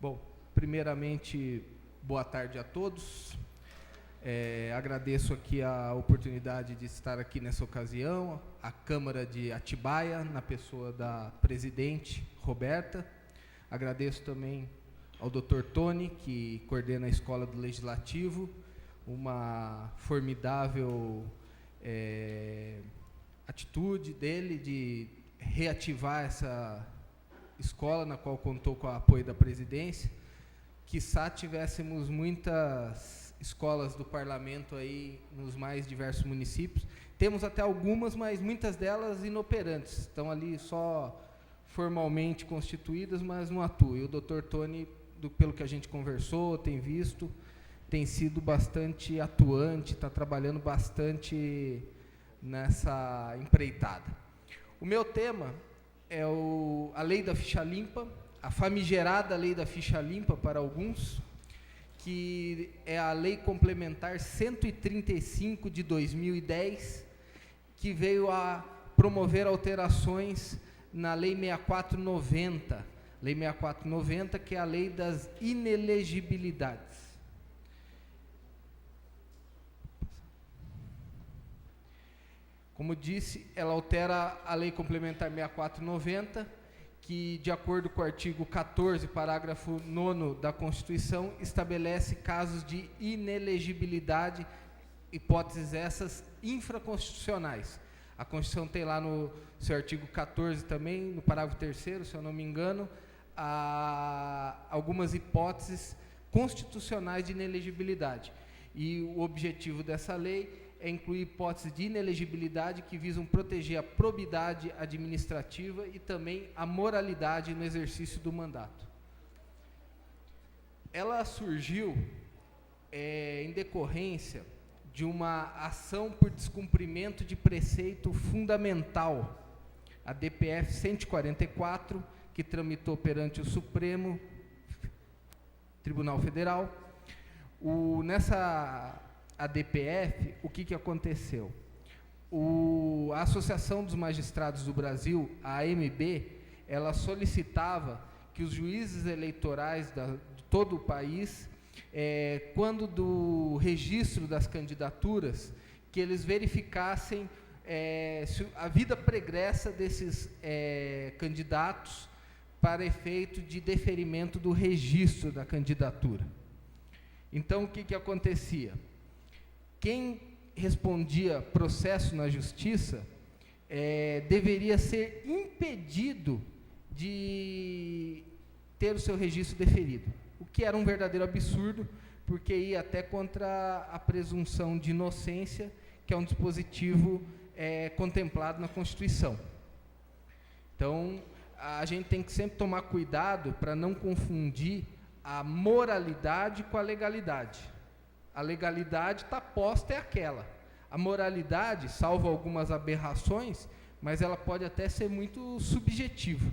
Bom, primeiramente, boa tarde a todos. Agradeço aqui a oportunidade de estar aqui nessa ocasião, a Câmara de Atibaia, na pessoa da presidente Roberta. Agradeço também ao Dr. Tony, que coordena a Escola do Legislativo, uma formidável atitude dele de reativar essa escola, na qual contou com o apoio da presidência. Quiçá tivéssemos muitas escolas do parlamento aí nos mais diversos municípios. Temos até algumas, mas muitas delas inoperantes, estão ali só formalmente constituídas, mas não atuam. E o Dr. Tony, pelo que a gente conversou, tem visto, tem sido bastante atuante, está trabalhando bastante nessa empreitada. O meu tema é a Lei da Ficha Limpa, a famigerada Lei da Ficha Limpa para alguns, que é a Lei Complementar 135 de 2010, que veio a promover alterações na Lei 6490, Lei 6490, que é a Lei das Inelegibilidades. Como disse, ela altera a Lei Complementar 6490, que, de acordo com o artigo 14, parágrafo 9º da Constituição, estabelece casos de inelegibilidade, hipóteses essas infraconstitucionais. A Constituição tem lá no seu artigo 14 também, no parágrafo 3º, se eu não me engano, algumas hipóteses constitucionais de inelegibilidade. E o objetivo dessa lei é incluir hipóteses de inelegibilidade que visam proteger a probidade administrativa e também a moralidade no exercício do mandato. Ela surgiu em decorrência de uma ação por descumprimento de preceito fundamental, a DPF 144, que tramitou perante o Supremo Tribunal Federal. Nessa ADPF, o que aconteceu? A Associação dos Magistrados do Brasil, a AMB, ela solicitava que os juízes eleitorais de todo o país, quando do registro das candidaturas, que eles verificassem a vida pregressa desses candidatos para efeito de deferimento do registro da candidatura. Então, o que acontecia? Quem respondia processo na justiça deveria ser impedido de ter o seu registro deferido, o que era um verdadeiro absurdo, porque ia até contra a presunção de inocência, que é um dispositivo contemplado na Constituição. Então, a gente tem que sempre tomar cuidado para não confundir a moralidade com a legalidade. A legalidade está posta, é aquela. A moralidade, salvo algumas aberrações, mas ela pode até ser muito subjetiva.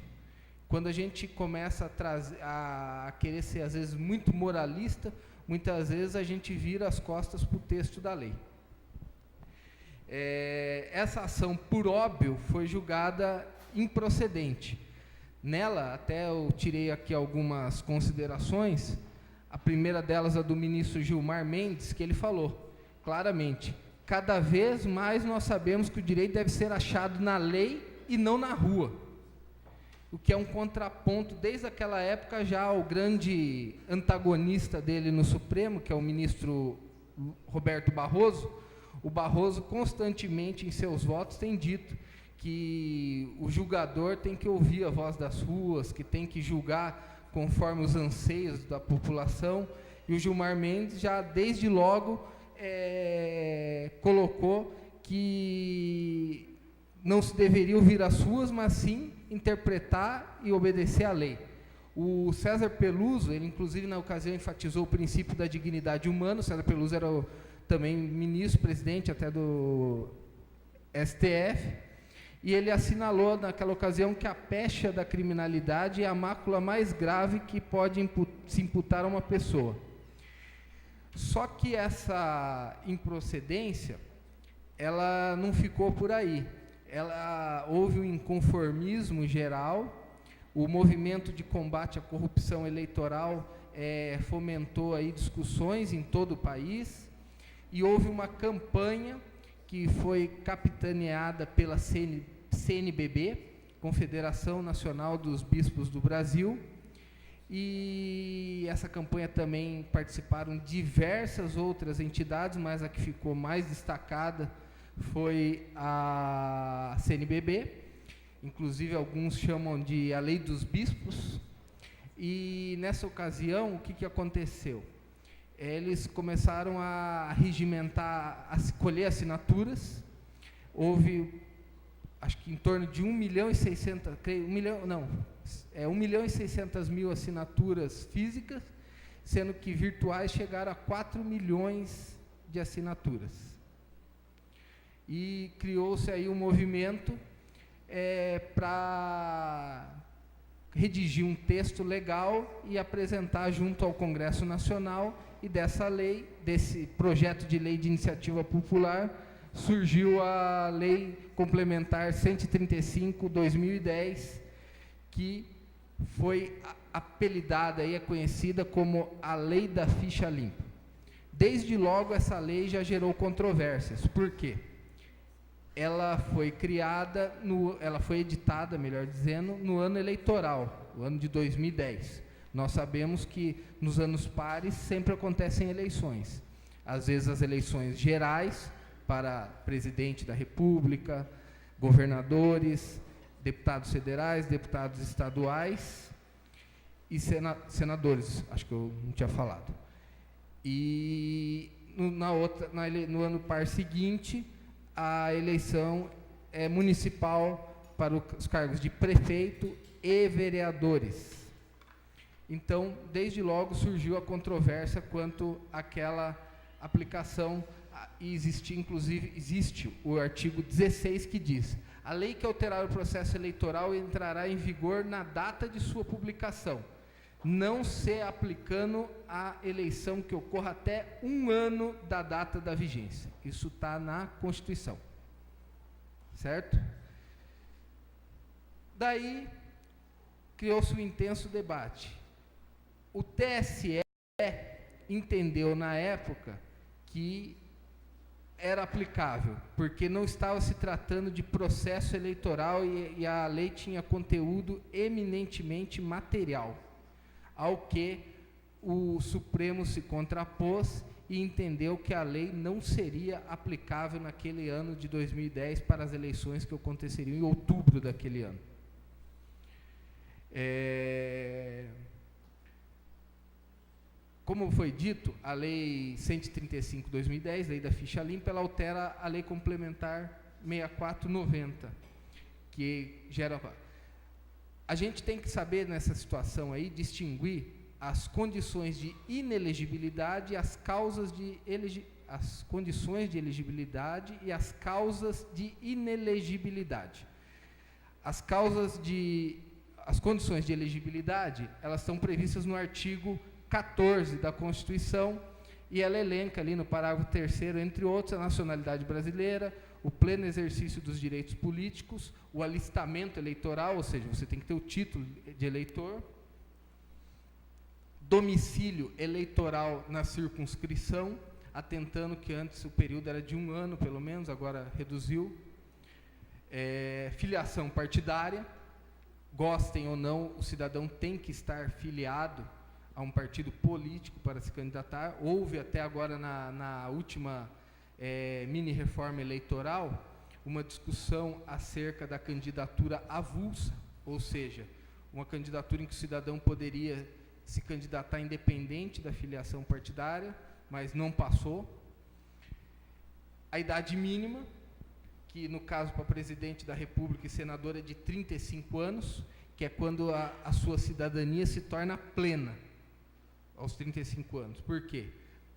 Quando a gente começa a querer ser, às vezes, muito moralista, muitas vezes a gente vira as costas para o texto da lei. Essa ação, por óbvio, foi julgada improcedente. Nela, até eu tirei aqui algumas considerações. A primeira delas, a do ministro Gilmar Mendes, que ele falou claramente: cada vez mais nós sabemos que o direito deve ser achado na lei e não na rua. O que é um contraponto, desde aquela época, já ao grande antagonista dele no Supremo, que é o ministro Roberto Barroso. O Barroso, constantemente, em seus votos, tem dito que o julgador tem que ouvir a voz das ruas, que tem que julgar conforme os anseios da população, e o Gilmar Mendes já desde logo colocou que não se deveria ouvir as ruas, mas sim interpretar e obedecer à lei. O César Peluso, ele inclusive na ocasião enfatizou o princípio da dignidade humana. O César Peluso era também ministro, presidente até do STF, e ele assinalou naquela ocasião que a pecha da criminalidade é a mácula mais grave que pode se imputar a uma pessoa. Só que essa improcedência, ela não ficou por aí. Houve um inconformismo geral. O movimento de combate à corrupção eleitoral fomentou aí discussões em todo o país, e houve uma campanha que foi capitaneada pela CNBB, Confederação Nacional dos Bispos do Brasil, e essa campanha também participaram diversas outras entidades, mas a que ficou mais destacada foi a CNBB, inclusive alguns chamam de a Lei dos Bispos. E nessa ocasião, o que aconteceu? Eles começaram a regimentar, a colher assinaturas. Houve, acho que em torno de 1.600.000 assinaturas físicas, sendo que virtuais chegaram a 4 milhões de assinaturas. E criou-se aí um movimento para redigir um texto legal e apresentar junto ao Congresso Nacional, e dessa lei, desse projeto de lei de iniciativa popular, surgiu a Lei Complementar 135/2010, que foi apelidada e é conhecida como a Lei da Ficha Limpa. Desde logo essa lei já gerou controvérsias. Por quê? Ela foi editada, melhor dizendo, no ano eleitoral, o ano de 2010. Nós sabemos que nos anos pares sempre acontecem eleições. Às vezes as eleições gerais para presidente da República, governadores, deputados federais, deputados estaduais e senadores, acho que eu não tinha falado. E no ano par seguinte, a eleição municipal para os cargos de prefeito e vereadores. Então, desde logo surgiu a controvérsia quanto àquela aplicação, e existe o artigo 16 que diz: a lei que alterar o processo eleitoral entrará em vigor na data de sua publicação, não se aplicando à eleição que ocorra até 1 ano da data da vigência. Isso está na Constituição. Certo? Daí, criou-se um intenso debate. O TSE entendeu na época que era aplicável, porque não estava se tratando de processo eleitoral e a lei tinha conteúdo eminentemente material, ao que o Supremo se contrapôs e entendeu que a lei não seria aplicável naquele ano de 2010 para as eleições que aconteceriam em outubro daquele ano. Como foi dito, a Lei 135/2010, Lei da Ficha Limpa, ela altera a Lei Complementar 64/90, que gera... A gente tem que saber, nessa situação aí, distinguir as condições de inelegibilidade e as causas de as condições de elegibilidade e as causas de inelegibilidade. As condições de elegibilidade, elas estão previstas no artigo 14 da Constituição, e ela elenca ali no parágrafo 3º, entre outros, a nacionalidade brasileira, o pleno exercício dos direitos políticos, o alistamento eleitoral, ou seja, você tem que ter o título de eleitor, domicílio eleitoral na circunscrição, atentando que antes o período era de 1 ano, pelo menos, agora reduziu, filiação partidária, gostem ou não, o cidadão tem que estar filiado a um partido político para se candidatar. Houve até agora, na última mini-reforma eleitoral, uma discussão acerca da candidatura avulsa, ou seja, uma candidatura em que o cidadão poderia se candidatar independente da filiação partidária, mas não passou. A idade mínima, que no caso para presidente da República e senador é de 35 anos, que é quando a sua cidadania se torna plena, aos 35 anos. Por quê?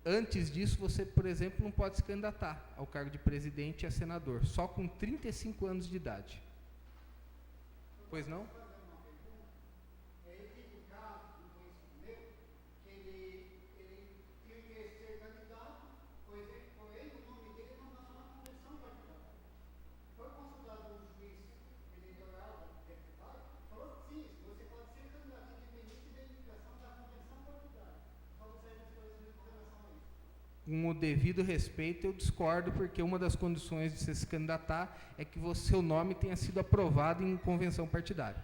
Antes disso, você, por exemplo, não pode se candidatar ao cargo de presidente e a senador, só com 35 anos de idade. Pois não? com o devido respeito, eu discordo, porque uma das condições de você se candidatar é que seu nome tenha sido aprovado em convenção partidária.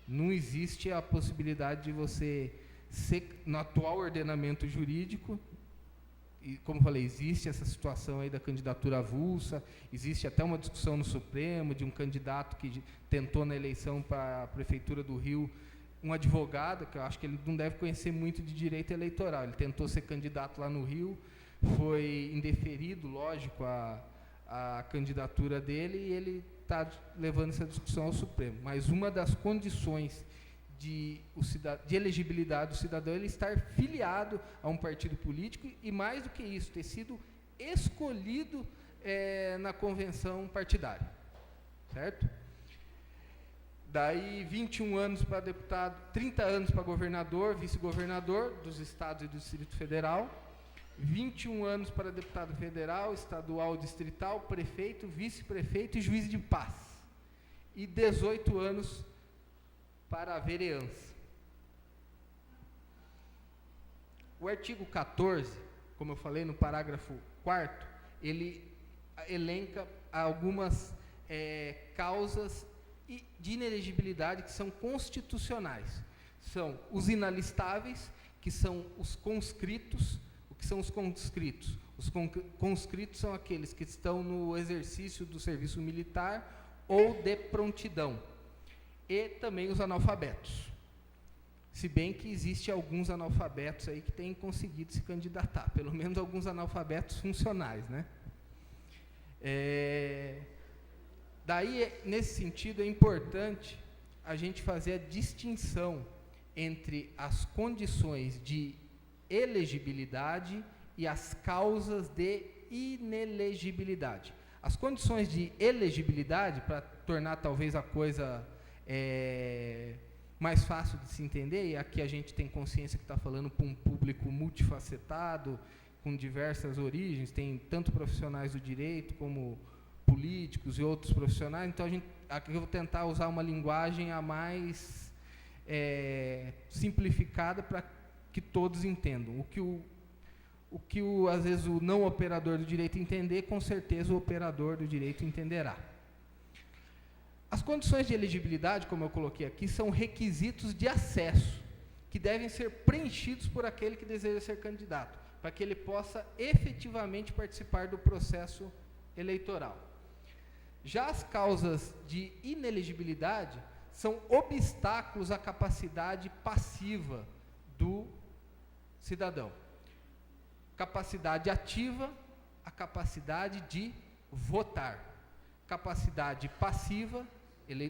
Não existe a possibilidade de você ser, no atual ordenamento jurídico, e como falei, existe essa situação aí da candidatura avulsa, existe até uma discussão no Supremo de um candidato que tentou na eleição para a Prefeitura do Rio, um advogado, que eu acho que ele não deve conhecer muito de direito eleitoral, ele tentou ser candidato lá no Rio, foi indeferido, lógico, a candidatura dele, e ele está levando essa discussão ao Supremo. Mas uma das condições de elegibilidade do cidadão é ele estar filiado a um partido político e, mais do que isso, ter sido escolhido na convenção partidária, certo? Daí 21 anos para deputado, 30 anos para governador, vice-governador dos estados e do Distrito Federal, 21 anos para deputado federal, estadual, distrital, prefeito, vice-prefeito e juiz de paz, e 18 anos para a vereança. O artigo 14, como eu falei no parágrafo 4º, ele elenca algumas causas de inelegibilidade que são constitucionais. São os inalistáveis, que são os conscritos. O que são os conscritos? Os conscritos são aqueles que estão no exercício do serviço militar ou de prontidão. E também os analfabetos. Se bem que existe alguns analfabetos aí que têm conseguido se candidatar, pelo menos alguns analfabetos funcionais, né? Daí, nesse sentido, é importante a gente fazer a distinção entre as condições de elegibilidade e as causas de inelegibilidade. As condições de elegibilidade, para tornar talvez a coisa mais fácil de se entender, e aqui a gente tem consciência que está falando para um público multifacetado, com diversas origens, tem tanto profissionais do direito como políticos e outros profissionais, então aqui eu vou tentar usar uma linguagem a mais simplificada para que todos entendam. O que às vezes o não operador do direito entender, com certeza o operador do direito entenderá. As condições de elegibilidade, como eu coloquei aqui, são requisitos de acesso, que devem ser preenchidos por aquele que deseja ser candidato, para que ele possa efetivamente participar do processo eleitoral. Já as causas de inelegibilidade são obstáculos à capacidade passiva do cidadão. Capacidade ativa, a capacidade de votar. Capacidade passiva,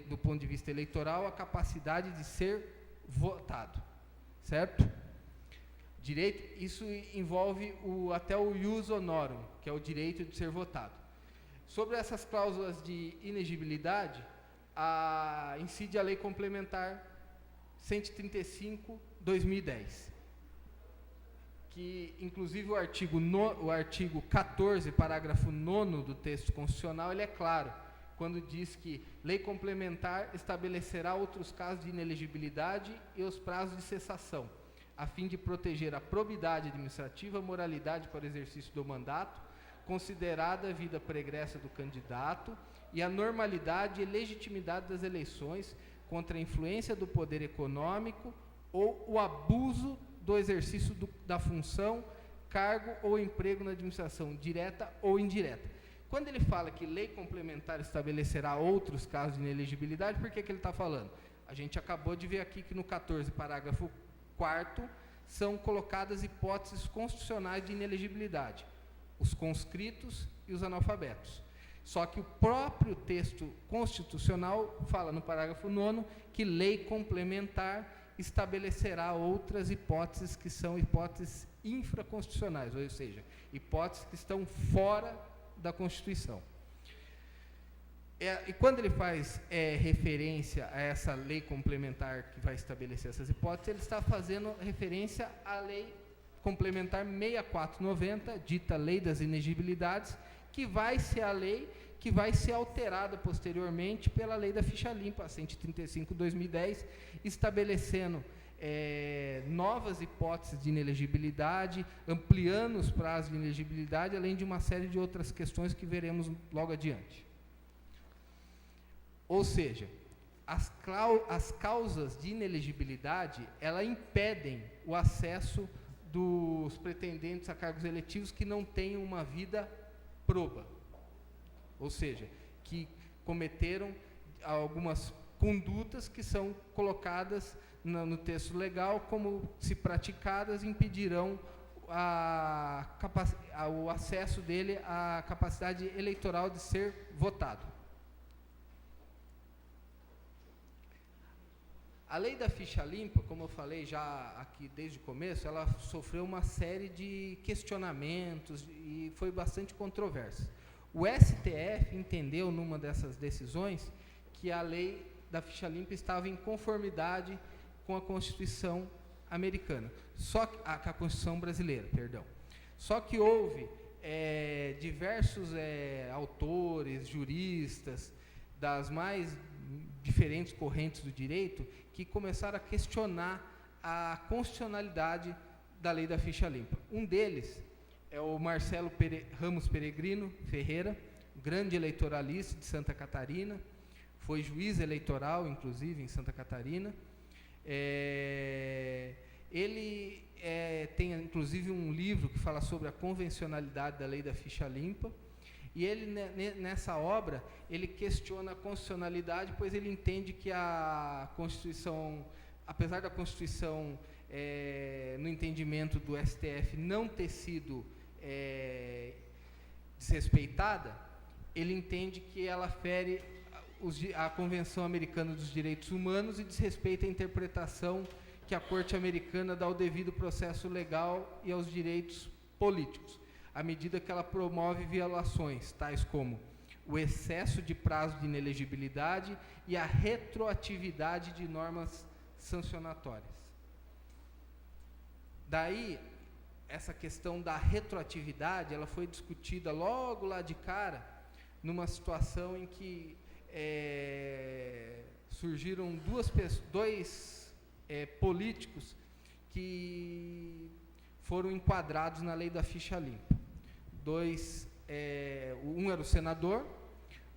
do ponto de vista eleitoral, a capacidade de ser votado. Certo? Direito, isso envolve até o ius honorum, que é o direito de ser votado. Sobre essas cláusulas de inegibilidade, incide a Lei Complementar 135/2010, que, inclusive, o artigo 14, parágrafo 9º do texto constitucional, ele é claro, quando diz que Lei Complementar estabelecerá outros casos de inelegibilidade e os prazos de cessação, a fim de proteger a probidade administrativa, a moralidade para o exercício do mandato, considerada a vida pregressa do candidato e a normalidade e legitimidade das eleições contra a influência do poder econômico ou o abuso do exercício da função, cargo ou emprego na administração, direta ou indireta. Quando ele fala que lei complementar estabelecerá outros casos de inelegibilidade, por que ele está falando? A gente acabou de ver aqui que no 14, parágrafo 4º, são colocadas hipóteses constitucionais de inelegibilidade, os conscritos e os analfabetos. Só que o próprio texto constitucional fala no parágrafo 9º que lei complementar estabelecerá outras hipóteses que são hipóteses infraconstitucionais, ou seja, hipóteses que estão fora da Constituição. E quando ele faz referência a essa lei complementar que vai estabelecer essas hipóteses, ele está fazendo referência à lei complementar 6490, dita Lei das Inegibilidades, que vai ser a lei que vai ser alterada posteriormente pela Lei da Ficha Limpa, 135/2010, estabelecendo novas hipóteses de inelegibilidade, ampliando os prazos de inelegibilidade, além de uma série de outras questões que veremos logo adiante. Ou seja, as causas de inelegibilidade, ela impedem o acesso dos pretendentes a cargos eletivos que não tenham uma vida proba, ou seja, que cometeram algumas condutas que são colocadas no texto legal como, se praticadas, impedirão o acesso dele à capacidade eleitoral de ser votado. A lei da ficha limpa, como eu falei já aqui desde o começo, ela sofreu uma série de questionamentos e foi bastante controversa. O STF entendeu, numa dessas decisões, que a lei da ficha limpa estava em conformidade com a Constituição americana, com a Constituição brasileira, perdão. Só que houve diversos autores, juristas, das mais diferentes correntes do direito, que começaram a questionar a constitucionalidade da lei da ficha limpa. Um deles é o Marcelo Ramos Peregrino Ferreira, grande eleitoralista de Santa Catarina, foi juiz eleitoral, inclusive, em Santa Catarina. Ele tem, inclusive, um livro que fala sobre a convencionalidade da lei da ficha limpa. E ele, nessa obra, ele questiona a constitucionalidade, pois ele entende que a Constituição, apesar da Constituição, no entendimento do STF, não ter sido desrespeitada, ele entende que ela fere a Convenção Americana dos Direitos Humanos e desrespeita a interpretação que a Corte Americana dá ao devido processo legal e aos direitos políticos, à medida que ela promove violações, tais como o excesso de prazo de inelegibilidade e a retroatividade de normas sancionatórias. Daí, essa questão da retroatividade, ela foi discutida logo lá de cara, numa situação em que surgiram dois políticos que foram enquadrados na lei da ficha limpa. Um era o senador,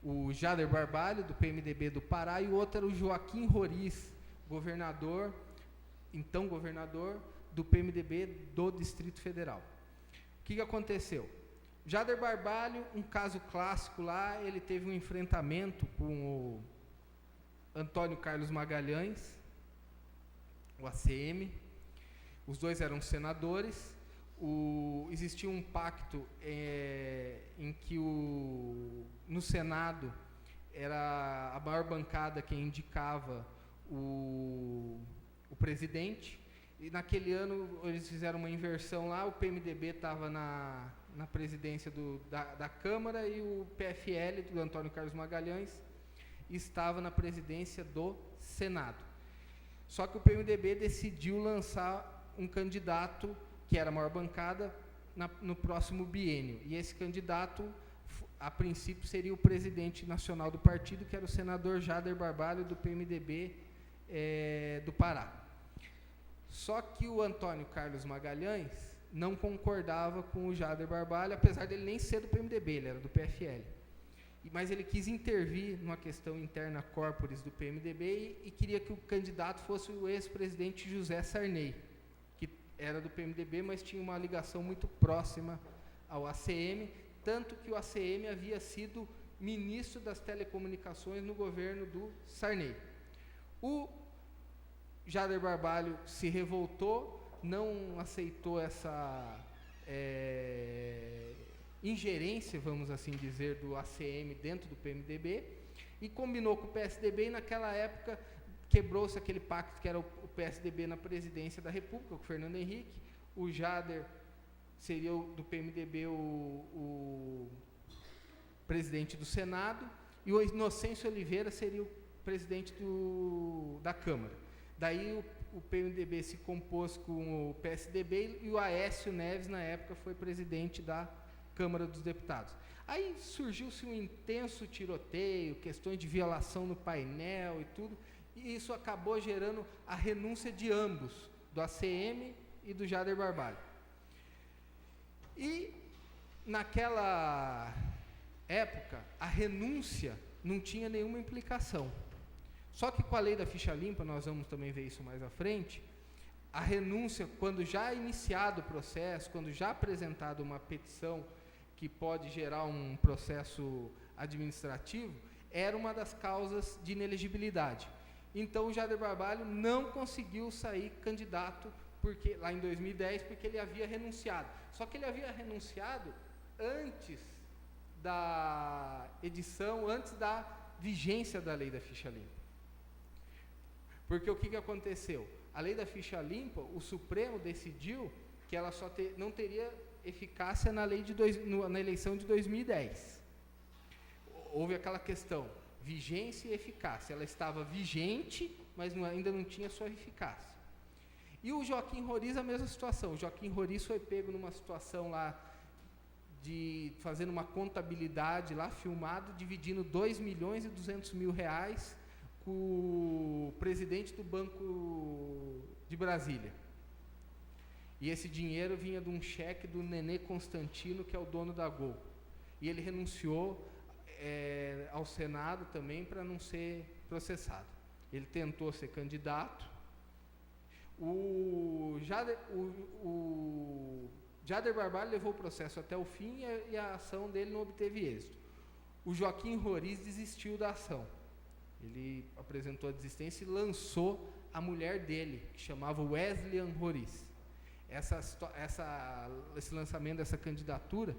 o Jader Barbalho, do PMDB do Pará, e o outro era o Joaquim Roriz, então governador do PMDB do Distrito Federal. O que aconteceu? Jader Barbalho, um caso clássico lá, ele teve um enfrentamento com o Antônio Carlos Magalhães, o ACM. Os dois eram senadores. Existia um pacto em que no Senado era a maior bancada quem indicava o presidente, e naquele ano eles fizeram uma inversão lá, o PMDB estava na presidência da Câmara e o PFL, do Antônio Carlos Magalhães, estava na presidência do Senado. Só que o PMDB decidiu lançar um candidato que era a maior bancada no próximo biênio. E esse candidato, a princípio, seria o presidente nacional do partido, que era o senador Jader Barbalho, do PMDB do Pará. Só que o Antônio Carlos Magalhães não concordava com o Jader Barbalho, apesar dele nem ser do PMDB, ele era do PFL. Mas ele quis intervir numa questão interna corporis do PMDB e queria que o candidato fosse o ex-presidente José Sarney, era do PMDB, mas tinha uma ligação muito próxima ao ACM, tanto que o ACM havia sido ministro das telecomunicações no governo do Sarney. O Jader Barbalho se revoltou, não aceitou essa ingerência, vamos assim dizer, do ACM dentro do PMDB, e combinou com o PSDB, e naquela época quebrou-se aquele pacto que era o PSDB na presidência da República, com o Fernando Henrique, o Jader seria do PMDB o presidente do Senado, e o Inocêncio Oliveira seria o presidente da Câmara. Daí o PMDB se compôs com o PSDB e o Aécio Neves, na época, foi presidente da Câmara dos Deputados. Aí surgiu-se um intenso tiroteio, questões de violação no painel e tudo, e isso acabou gerando a renúncia de ambos, do ACM e do Jader Barbalho. E naquela época, a renúncia não tinha nenhuma implicação. Só que com a lei da ficha limpa, nós vamos também ver isso mais à frente, a renúncia, quando já iniciado o processo, quando já apresentado uma petição que pode gerar um processo administrativo, era uma das causas de inelegibilidade. Então o Jader Barbalho não conseguiu sair candidato lá em 2010, porque ele havia renunciado. Só que ele havia renunciado antes da edição, antes da vigência da lei da ficha limpa. Porque o que aconteceu? A lei da ficha limpa, o Supremo decidiu que ela não teria eficácia na eleição de 2010. Houve aquela questão, vigência e eficácia. Ela estava vigente, mas ainda não tinha sua eficácia. E o Joaquim Roriz, a mesma situação. O Joaquim Roriz foi pego numa situação lá, fazendo uma contabilidade lá, filmado, dividindo R$2.200.000 com o presidente do Banco de Brasília. E esse dinheiro vinha de um cheque do Nenê Constantino, que é o dono da Gol. E ele renunciou ao Senado também para não ser processado. Ele tentou ser candidato. O Jader Barbalho levou o processo até o fim e a ação dele não obteve êxito. O Joaquim Roriz desistiu da ação. Ele apresentou a desistência e lançou a mulher dele, que chamava Wesleyan Roriz. Esse lançamento dessa candidatura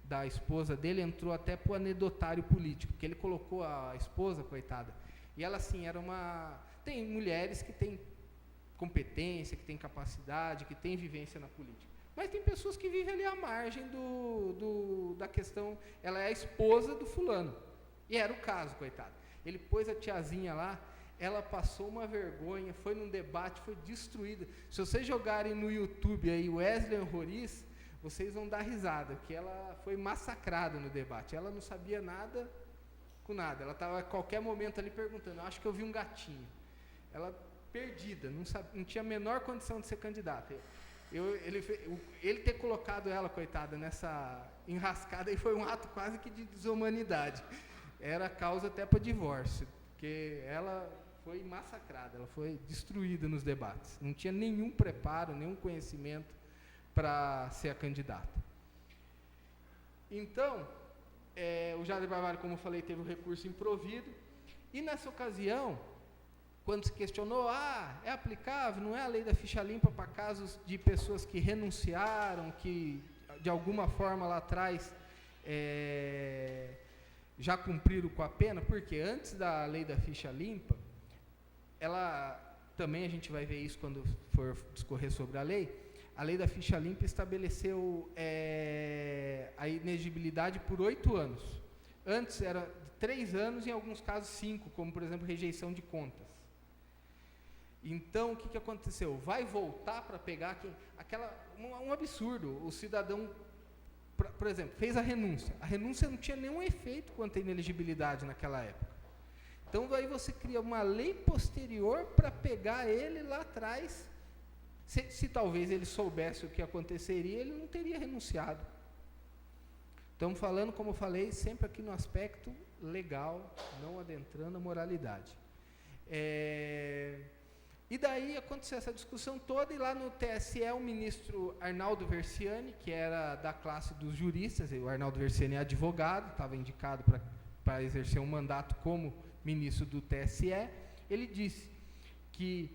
da esposa dele entrou até para o anedotário político, porque ele colocou a esposa, coitada, e ela assim, tem mulheres que têm competência, que têm capacidade, que têm vivência na política, mas tem pessoas que vivem ali à margem da questão. Ela é a esposa do fulano, e era o caso, coitado. Ele pôs a tiazinha lá, ela passou uma vergonha, foi num debate, foi destruída. Se vocês jogarem no YouTube aí Wesleyan Roriz, vocês vão dar risada, porque ela foi massacrada no debate. Ela não sabia nada com nada. Ela estava a qualquer momento ali perguntando, acho que eu vi um gatinho. Ela perdida, não tinha a menor condição de ser candidata. Ele ter colocado ela, coitada, nessa enrascada aí foi um ato quase que de desumanidade. Era causa até para divórcio, porque ela foi massacrada, ela foi destruída nos debates. Não tinha nenhum preparo, nenhum conhecimento para ser a candidata. Então, o Jader Barbalho, como eu falei, teve o recurso improvido, e nessa ocasião, quando se questionou, é aplicável, não é a lei da ficha limpa para casos de pessoas que renunciaram, que de alguma forma lá atrás já cumpriram com a pena, porque antes da lei da ficha limpa, ela também, a gente vai ver isso quando for discorrer sobre a lei da ficha limpa estabeleceu a inegibilidade por 8 anos. Antes era de 3 anos, em alguns casos 5, como por exemplo rejeição de contas. Então o que aconteceu? Vai voltar para pegar um absurdo. O cidadão, por exemplo, fez a renúncia não tinha nenhum efeito quanto à inelegibilidade naquela época. Então aí você cria uma lei posterior para pegar ele lá atrás. Se talvez ele soubesse o que aconteceria, ele não teria renunciado. Estamos falando, como eu falei, sempre aqui no aspecto legal, não adentrando a moralidade. E daí aconteceu essa discussão toda, e lá no TSE o ministro Arnaldo Versiani, que era da classe dos juristas, o Arnaldo Versiani é advogado, estava indicado para exercer um mandato como ministro do TSE, ele disse que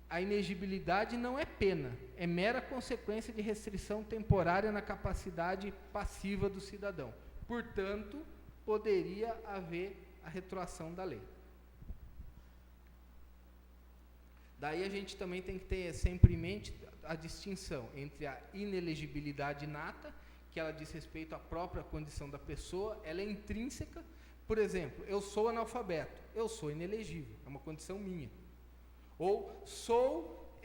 a inegibilidade não é pena, é mera consequência de restrição temporária na capacidade passiva do cidadão. Portanto, poderia haver a retroação da lei. Daí a gente também tem que ter sempre em mente a distinção entre a inelegibilidade inata, que ela diz respeito à própria condição da pessoa, ela é intrínseca. Por exemplo, eu sou analfabeto, eu sou inelegível, é uma condição minha. Ou sou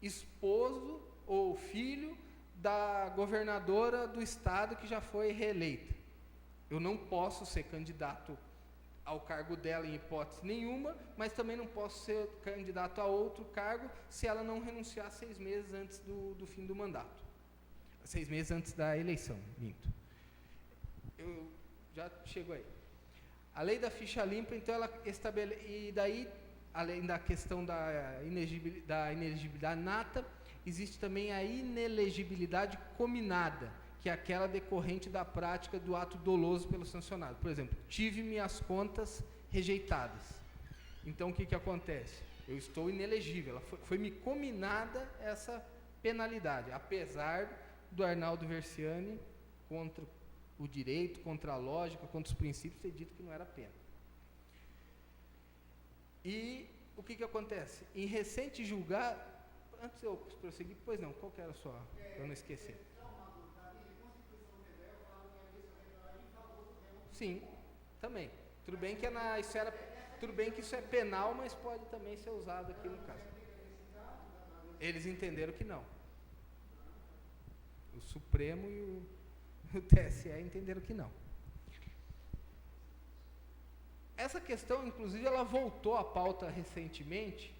esposo ou filho da governadora do estado que já foi reeleita. Eu não posso ser candidato ao cargo dela em hipótese nenhuma, mas também não posso ser candidato a outro cargo se ela não renunciar 6 meses antes do fim do mandato. 6 meses antes da eleição, minto. Eu já chego aí. A lei da ficha limpa, então, ela estabelece, e daí, além da questão da inelegibilidade nata, existe também a inelegibilidade cominada, que é aquela decorrente da prática do ato doloso pelo sancionado. Por exemplo, tive minhas contas rejeitadas. Então, o que acontece? Eu estou inelegível. Foi me cominada essa penalidade, apesar do Arnaldo Versiani, contra o direito, contra a lógica, contra os princípios, ter dito que não era pena. E o que acontece? Em recente julgado, antes de eu prosseguir, pois não, qual que era a sua, para eu não esquecer? Sim, também. Tudo bem que é na esfera, tudo bem que isso é penal, mas pode também ser usado aqui no caso. Eles entenderam que não. O Supremo e o TSE entenderam que não. Essa questão, inclusive, ela voltou à pauta recentemente,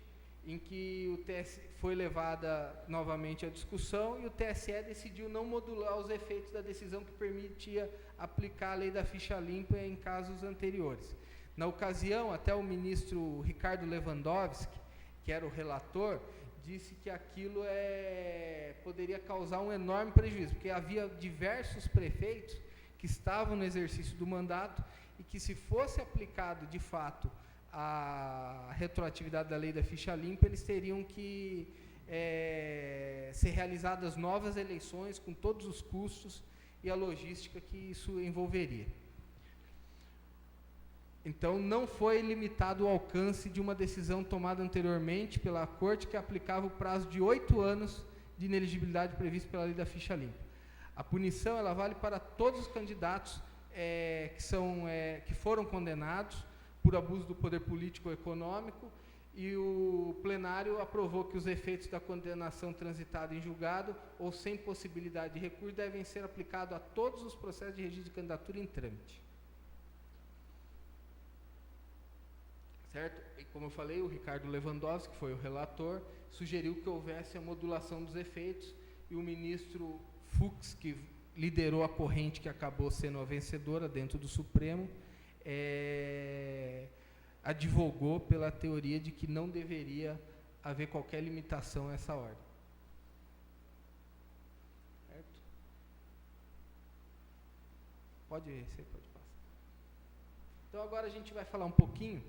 em que o TSE foi levada novamente à discussão e o TSE decidiu não modular os efeitos da decisão que permitia aplicar a lei da ficha limpa em casos anteriores. Na ocasião, até o ministro Ricardo Lewandowski, que era o relator, disse que aquilo poderia causar um enorme prejuízo, porque havia diversos prefeitos que estavam no exercício do mandato e que, se fosse aplicado de fato a retroatividade da lei da ficha limpa, eles teriam que ser realizadas novas eleições com todos os custos e a logística que isso envolveria. Então, não foi limitado o alcance de uma decisão tomada anteriormente pela Corte, que aplicava o prazo de 8 anos de inelegibilidade previsto pela lei da ficha limpa. A punição, ela vale para todos os candidatos que foram condenados por abuso do poder político ou econômico, e o plenário aprovou que os efeitos da condenação transitada em julgado ou sem possibilidade de recurso devem ser aplicados a todos os processos de registro de candidatura em trâmite. Certo? E como eu falei, o Ricardo Lewandowski, que foi o relator, sugeriu que houvesse a modulação dos efeitos, e o ministro Fux, que liderou a corrente que acabou sendo a vencedora dentro do Supremo, advogou pela teoria de que não deveria haver qualquer limitação a essa ordem. Certo? Você pode passar. Então, agora a gente vai falar um pouquinho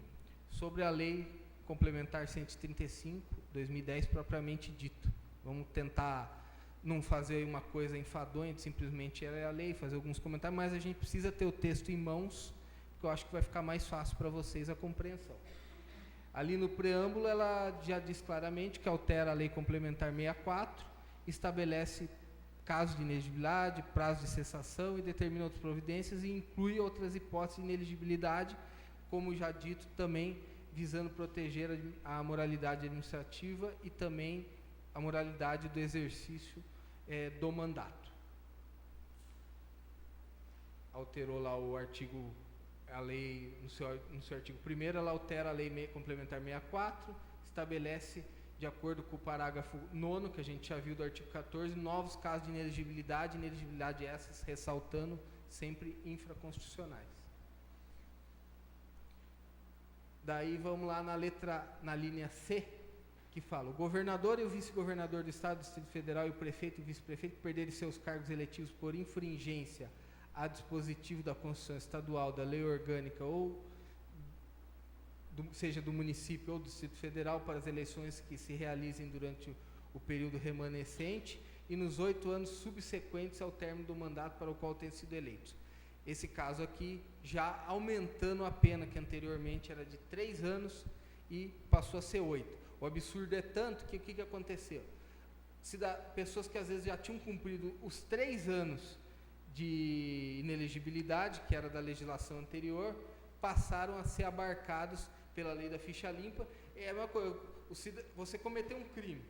sobre a Lei Complementar 135/2010 propriamente dito. Vamos tentar não fazer uma coisa enfadonha, de simplesmente ela é a lei, fazer alguns comentários, mas a gente precisa ter o texto em mãos, porque eu acho que vai ficar mais fácil para vocês a compreensão. Ali no preâmbulo, ela já diz claramente que altera a Lei Complementar 64, estabelece casos de inelegibilidade, prazo de cessação e determina outras providências e inclui outras hipóteses de inelegibilidade, como já dito, também visando proteger a moralidade administrativa e também a moralidade do exercício do mandato. Alterou lá o artigo, a lei, no seu artigo 1º, ela altera a Lei Complementar 64, estabelece, de acordo com o parágrafo 9º, que a gente já viu do artigo 14, novos casos de inelegibilidade essas ressaltando sempre infraconstitucionais. Daí vamos lá na linha C, que fala: o governador e o vice-governador do Estado, do Distrito Federal e o prefeito e vice-prefeito perderem seus cargos eletivos por infringência a dispositivo da Constituição Estadual, da lei orgânica, ou seja do município ou do Distrito Federal, para as eleições que se realizem durante o período remanescente e nos 8 anos subsequentes ao término do mandato para o qual tenham sido eleitos. Esse caso aqui, já aumentando a pena, que anteriormente era de 3 anos e passou a ser 8. O absurdo é tanto que o que aconteceu? Pessoas que às vezes já tinham cumprido os 3 anos de inelegibilidade, que era da legislação anterior, passaram a ser abarcados pela lei da ficha limpa. É a mesma coisa, você cometeu um crime,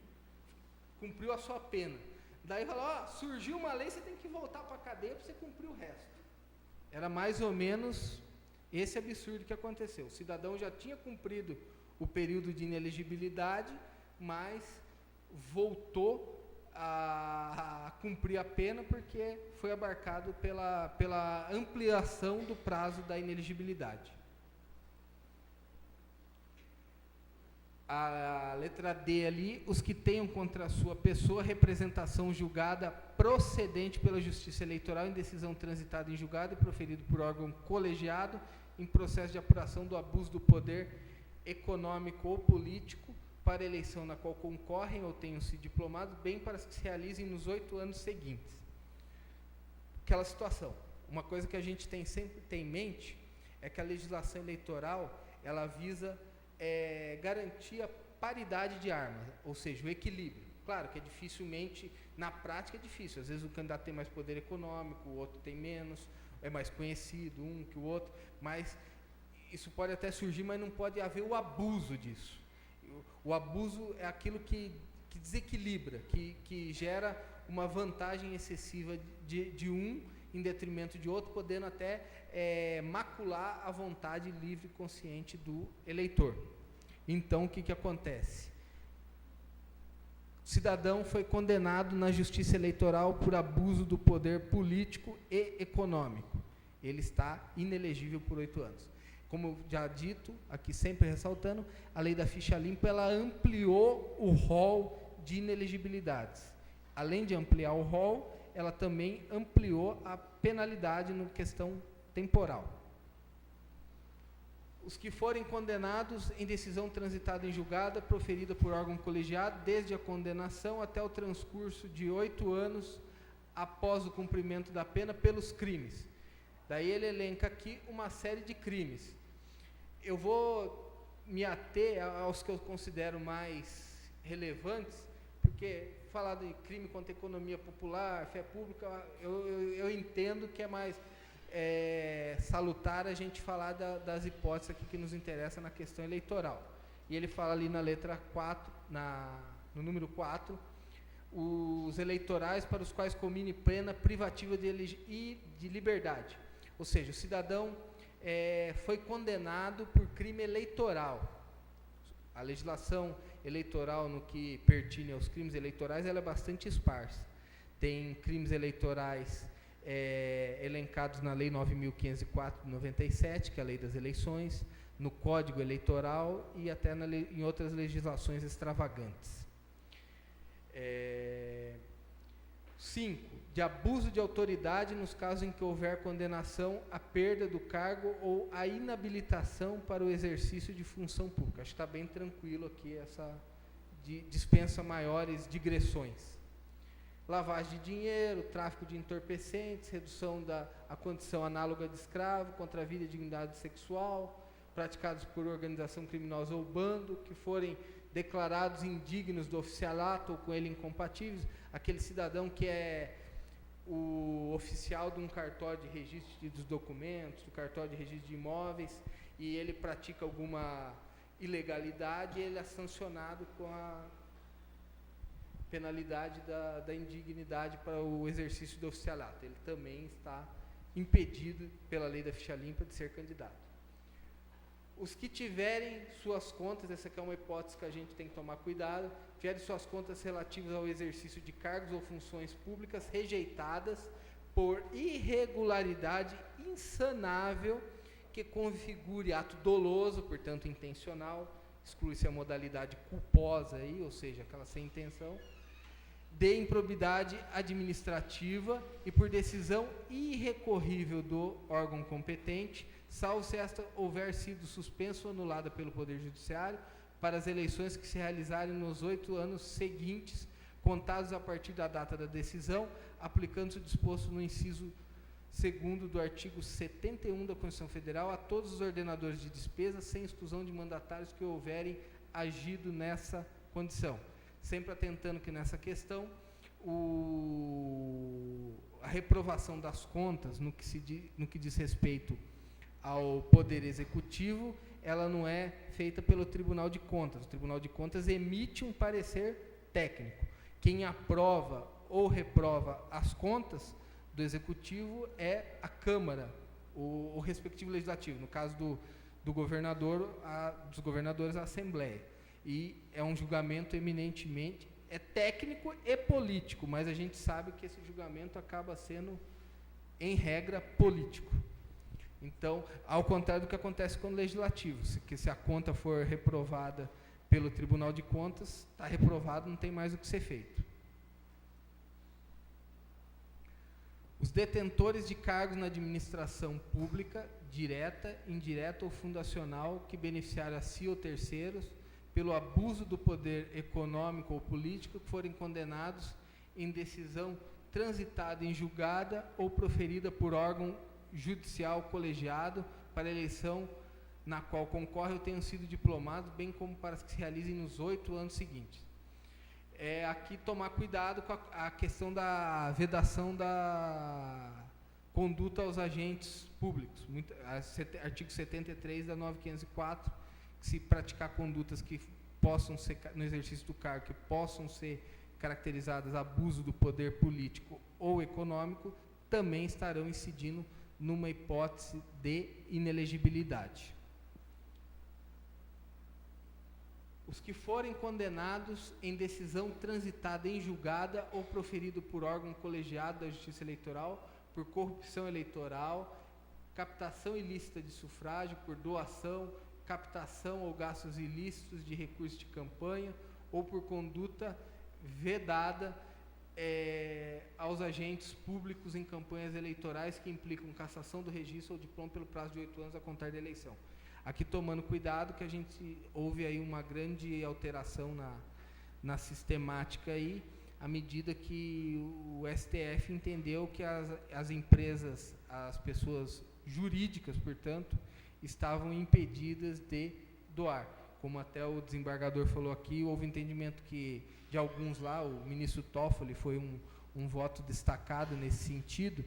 cumpriu a sua pena, daí fala, surgiu uma lei, você tem que voltar para a cadeia para você cumprir o resto. Era mais ou menos Esse absurdo que aconteceu. O cidadão já tinha cumprido o período de inelegibilidade, mas voltou a cumprir a pena porque foi abarcado pela ampliação do prazo da inelegibilidade. A letra D ali, os que tenham contra a sua pessoa representação julgada procedente pela Justiça Eleitoral em decisão transitada em julgado e proferido por órgão colegiado em processo de apuração do abuso do poder econômico ou político para a eleição na qual concorrem ou tenham sido diplomados, bem para que se realizem nos 8 anos seguintes. Aquela situação. Uma coisa que a gente sempre tem em mente é que a legislação eleitoral, ela visa garantir a paridade de armas, ou seja, o equilíbrio. Claro que dificilmente, na prática é difícil, às vezes o candidato tem mais poder econômico, o outro tem menos, é mais conhecido um que o outro, mas isso pode até surgir, mas não pode haver o abuso disso. O abuso é aquilo que desequilibra, que gera uma vantagem excessiva de um em detrimento de outro, podendo até macular a vontade livre e consciente do eleitor. Então, o que acontece? O cidadão foi condenado na justiça eleitoral por abuso do poder político e econômico. Ele está inelegível por 8 anos. Como já dito, aqui sempre ressaltando, a lei da ficha limpa, ela ampliou o rol de inelegibilidades. Além de ampliar o rol, ela também ampliou a penalidade no questão temporal. Os que forem condenados em decisão transitada em julgada, proferida por órgão colegiado, desde a condenação até o transcurso de 8 anos após o cumprimento da pena pelos crimes. Daí ele elenca aqui uma série de crimes. Eu vou me ater aos que eu considero mais relevantes, porque falar de crime contra a economia popular, fé pública, eu entendo que é mais salutar a gente falar das hipóteses aqui que nos interessam na questão eleitoral. E ele fala ali na letra 4, no número 4, os eleitorais para os quais comine pena privativa de liberdade. Ou seja, o cidadão foi condenado por crime eleitoral. A legislação eleitoral no que pertine aos crimes eleitorais, ela é bastante esparsa. Tem crimes eleitorais elencados na Lei 9.504 de 97, que é a Lei das Eleições, no Código Eleitoral e até em outras legislações extravagantes. 5. De abuso de autoridade nos casos em que houver condenação à perda do cargo ou à inabilitação para o exercício de função pública. Acho que está bem tranquilo aqui, dispensa maiores digressões. Lavagem de dinheiro, tráfico de entorpecentes, redução da condição análoga de escravo, contra a vida e dignidade sexual, praticados por organização criminosa ou bando, que forem declarados indignos do oficialato ou com ele incompatíveis, aquele cidadão que é o oficial de um cartório de registro dos documentos, do cartório de registro de imóveis, e ele pratica alguma ilegalidade, ele é sancionado com a penalidade da indignidade para o exercício do oficialato. Ele também está impedido pela lei da ficha limpa de ser candidato. Os que tiverem suas contas, essa aqui é uma hipótese que a gente tem que tomar cuidado, tiverem suas contas relativas ao exercício de cargos ou funções públicas rejeitadas por irregularidade insanável que configure ato doloso, portanto intencional, exclui-se a modalidade culposa aí, ou seja, aquela sem intenção, de improbidade administrativa e por decisão irrecorrível do órgão competente, salvo se esta houver sido suspensa ou anulada pelo Poder Judiciário para as eleições que se realizarem nos 8 anos seguintes, contados a partir da data da decisão, aplicando-se o disposto no inciso 2º do artigo 71 da Constituição Federal a todos os ordenadores de despesas, sem exclusão de mandatários que houverem agido nessa condição. Sempre atentando que nessa questão, a reprovação das contas, no que diz respeito ao Poder Executivo, ela não é feita pelo Tribunal de Contas. O Tribunal de Contas emite um parecer técnico. Quem aprova ou reprova as contas do Executivo é a Câmara o respectivo legislativo, no caso do governador, dos governadores, a Assembleia. E é um julgamento eminentemente técnico e político, mas a gente sabe que esse julgamento acaba sendo, em regra, político. Então, ao contrário do que acontece com o legislativo, se a conta for reprovada pelo Tribunal de Contas, está reprovado, não tem mais o que ser feito. Os detentores de cargos na administração pública, direta, indireta ou fundacional, que beneficiaram a si ou terceiros, pelo abuso do poder econômico ou político, que forem condenados em decisão transitada em julgada ou proferida por órgão judicial colegiado para eleição na qual concorre ou tenham sido diplomados, bem como para que se realizem nos 8 anos seguintes. Aqui tomar cuidado com a questão da vedação da conduta aos agentes públicos. Artigo 73 da 9504, que se praticar condutas que possam ser, no exercício do cargo, que possam ser caracterizadas abuso do poder político ou econômico, também estarão incidindo numa hipótese de inelegibilidade. Os que forem condenados em decisão transitada em julgada ou proferido por órgão colegiado da Justiça Eleitoral por corrupção eleitoral, captação ilícita de sufrágio, por doação, captação ou gastos ilícitos de recursos de campanha ou por conduta vedada aos agentes públicos em campanhas eleitorais que implicam cassação do registro ou diploma pelo prazo de 8 anos a contar da eleição. Aqui tomando cuidado que a gente houve aí uma grande alteração na sistemática aí, à medida que o STF entendeu que as empresas, as pessoas jurídicas, portanto, estavam impedidas de doar. Como até o desembargador falou aqui, houve entendimento que de alguns lá, o ministro Toffoli foi um voto destacado nesse sentido,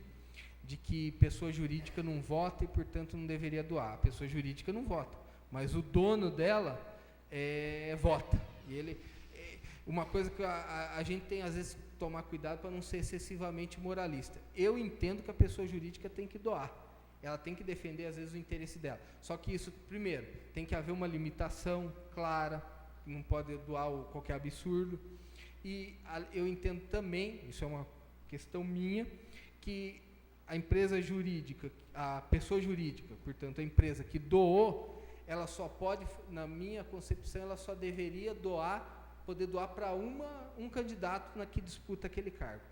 de que pessoa jurídica não vota e, portanto, não deveria doar. A pessoa jurídica não vota, mas o dono dela vota. E uma coisa que a gente tem, às vezes, que tomar cuidado para não ser excessivamente moralista. Eu entendo que a pessoa jurídica tem que doar. Ela tem que defender, às vezes, o interesse dela. Só que isso, primeiro, tem que haver uma limitação clara, não pode doar qualquer absurdo. E eu entendo também, isso é uma questão minha, que a empresa jurídica, a pessoa jurídica, portanto, a empresa que doou, ela só pode, na minha concepção, ela só deveria poder doar para um candidato que disputa aquele cargo.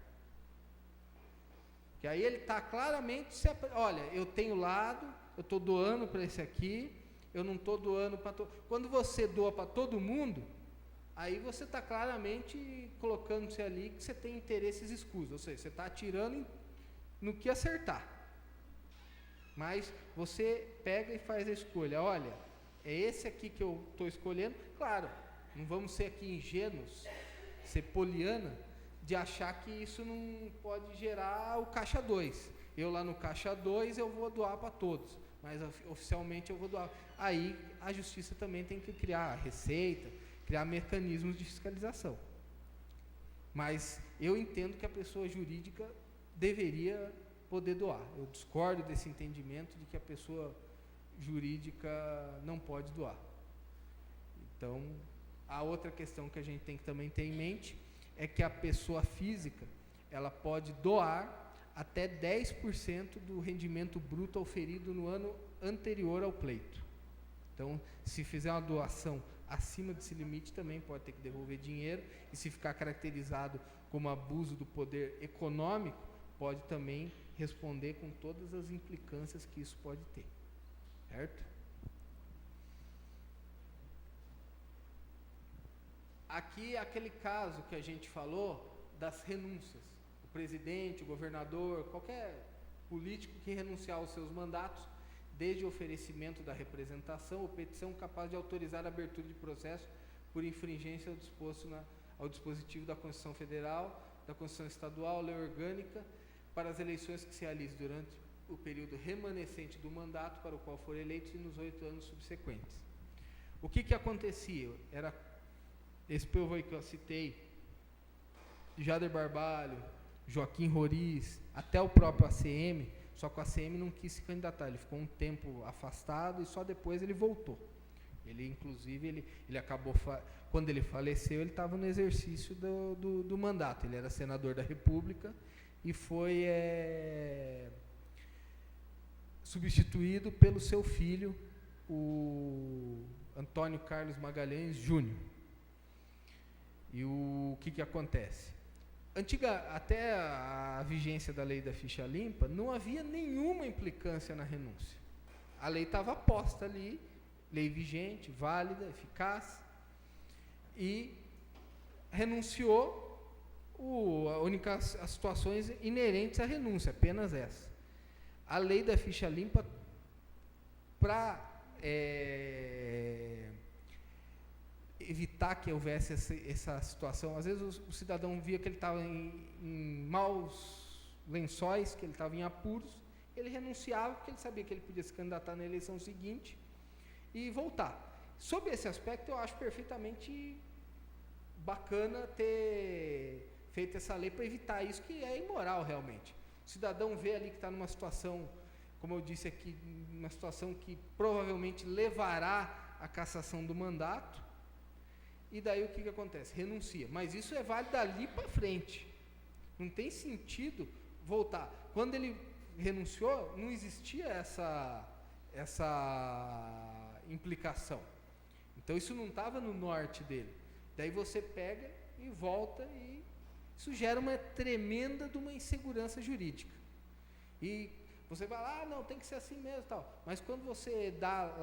Que aí ele está claramente, olha, eu tenho lado, eu estou doando para esse aqui, eu não estou doando para todo. Quando você doa para todo mundo, aí você está claramente colocando-se ali que você tem interesses escusos, ou seja, você está atirando no que acertar. Mas você pega e faz a escolha, olha, é esse aqui que eu estou escolhendo. Claro, não vamos ser aqui ingênuos, ser poliana, de achar que isso não pode gerar o caixa 2. Eu lá no caixa 2 eu vou doar para todos, mas oficialmente eu vou doar. Aí a justiça também tem que criar a receita, criar mecanismos de fiscalização. Mas eu entendo que a pessoa jurídica deveria poder doar. Eu discordo desse entendimento de que a pessoa jurídica não pode doar. Então, a outra questão que a gente tem que também ter em mente é que a pessoa física, ela pode doar até 10% do rendimento bruto auferido no ano anterior ao pleito. Então, se fizer uma doação acima desse limite, também pode ter que devolver dinheiro, e se ficar caracterizado como abuso do poder econômico, pode também responder com todas as implicâncias que isso pode ter. Certo? Aqui é aquele caso que a gente falou das renúncias. O presidente, o governador, qualquer político que renunciar aos seus mandatos, desde o oferecimento da representação ou petição capaz de autorizar a abertura de processo por infringência ao disposto ao dispositivo da Constituição Federal, da Constituição Estadual, lei orgânica, para as eleições que se realizem durante o período remanescente do mandato para o qual for eleito e nos 8 anos subsequentes. O que acontecia? Era esse povo aí que eu citei, Jader Barbalho, Joaquim Roriz, até o próprio ACM, Só que o ACM não quis se candidatar, ele ficou um tempo afastado e só depois ele voltou. Ele, inclusive, ele acabou, quando ele faleceu, ele estava no exercício do mandato. Ele era senador da República e foi substituído pelo seu filho, o Antônio Carlos Magalhães Júnior. E o que acontece? Até a vigência da lei da ficha limpa, não havia nenhuma implicância na renúncia. A lei estava posta ali, lei vigente, válida, eficaz, e renunciou as situações inerentes à renúncia, apenas essa. A lei da ficha limpa, para evitar que houvesse essa situação, às vezes o cidadão via que ele estava em maus lençóis, que ele estava em apuros, ele renunciava, porque ele sabia que ele podia se candidatar na eleição seguinte e voltar. Sob esse aspecto, eu acho perfeitamente bacana ter feito essa lei para evitar isso, que é imoral realmente. O cidadão vê ali que está numa situação, como eu disse aqui, uma situação que provavelmente levará à cassação do mandato, e daí o que acontece? Renuncia. Mas isso é válido dali para frente. Não tem sentido voltar. Quando ele renunciou, não existia essa implicação. Então isso não estava no norte dele. Daí você pega e volta, e isso gera uma tremenda de uma insegurança jurídica. E você vai lá, não, tem que ser assim mesmo, tal. Mas quando você dá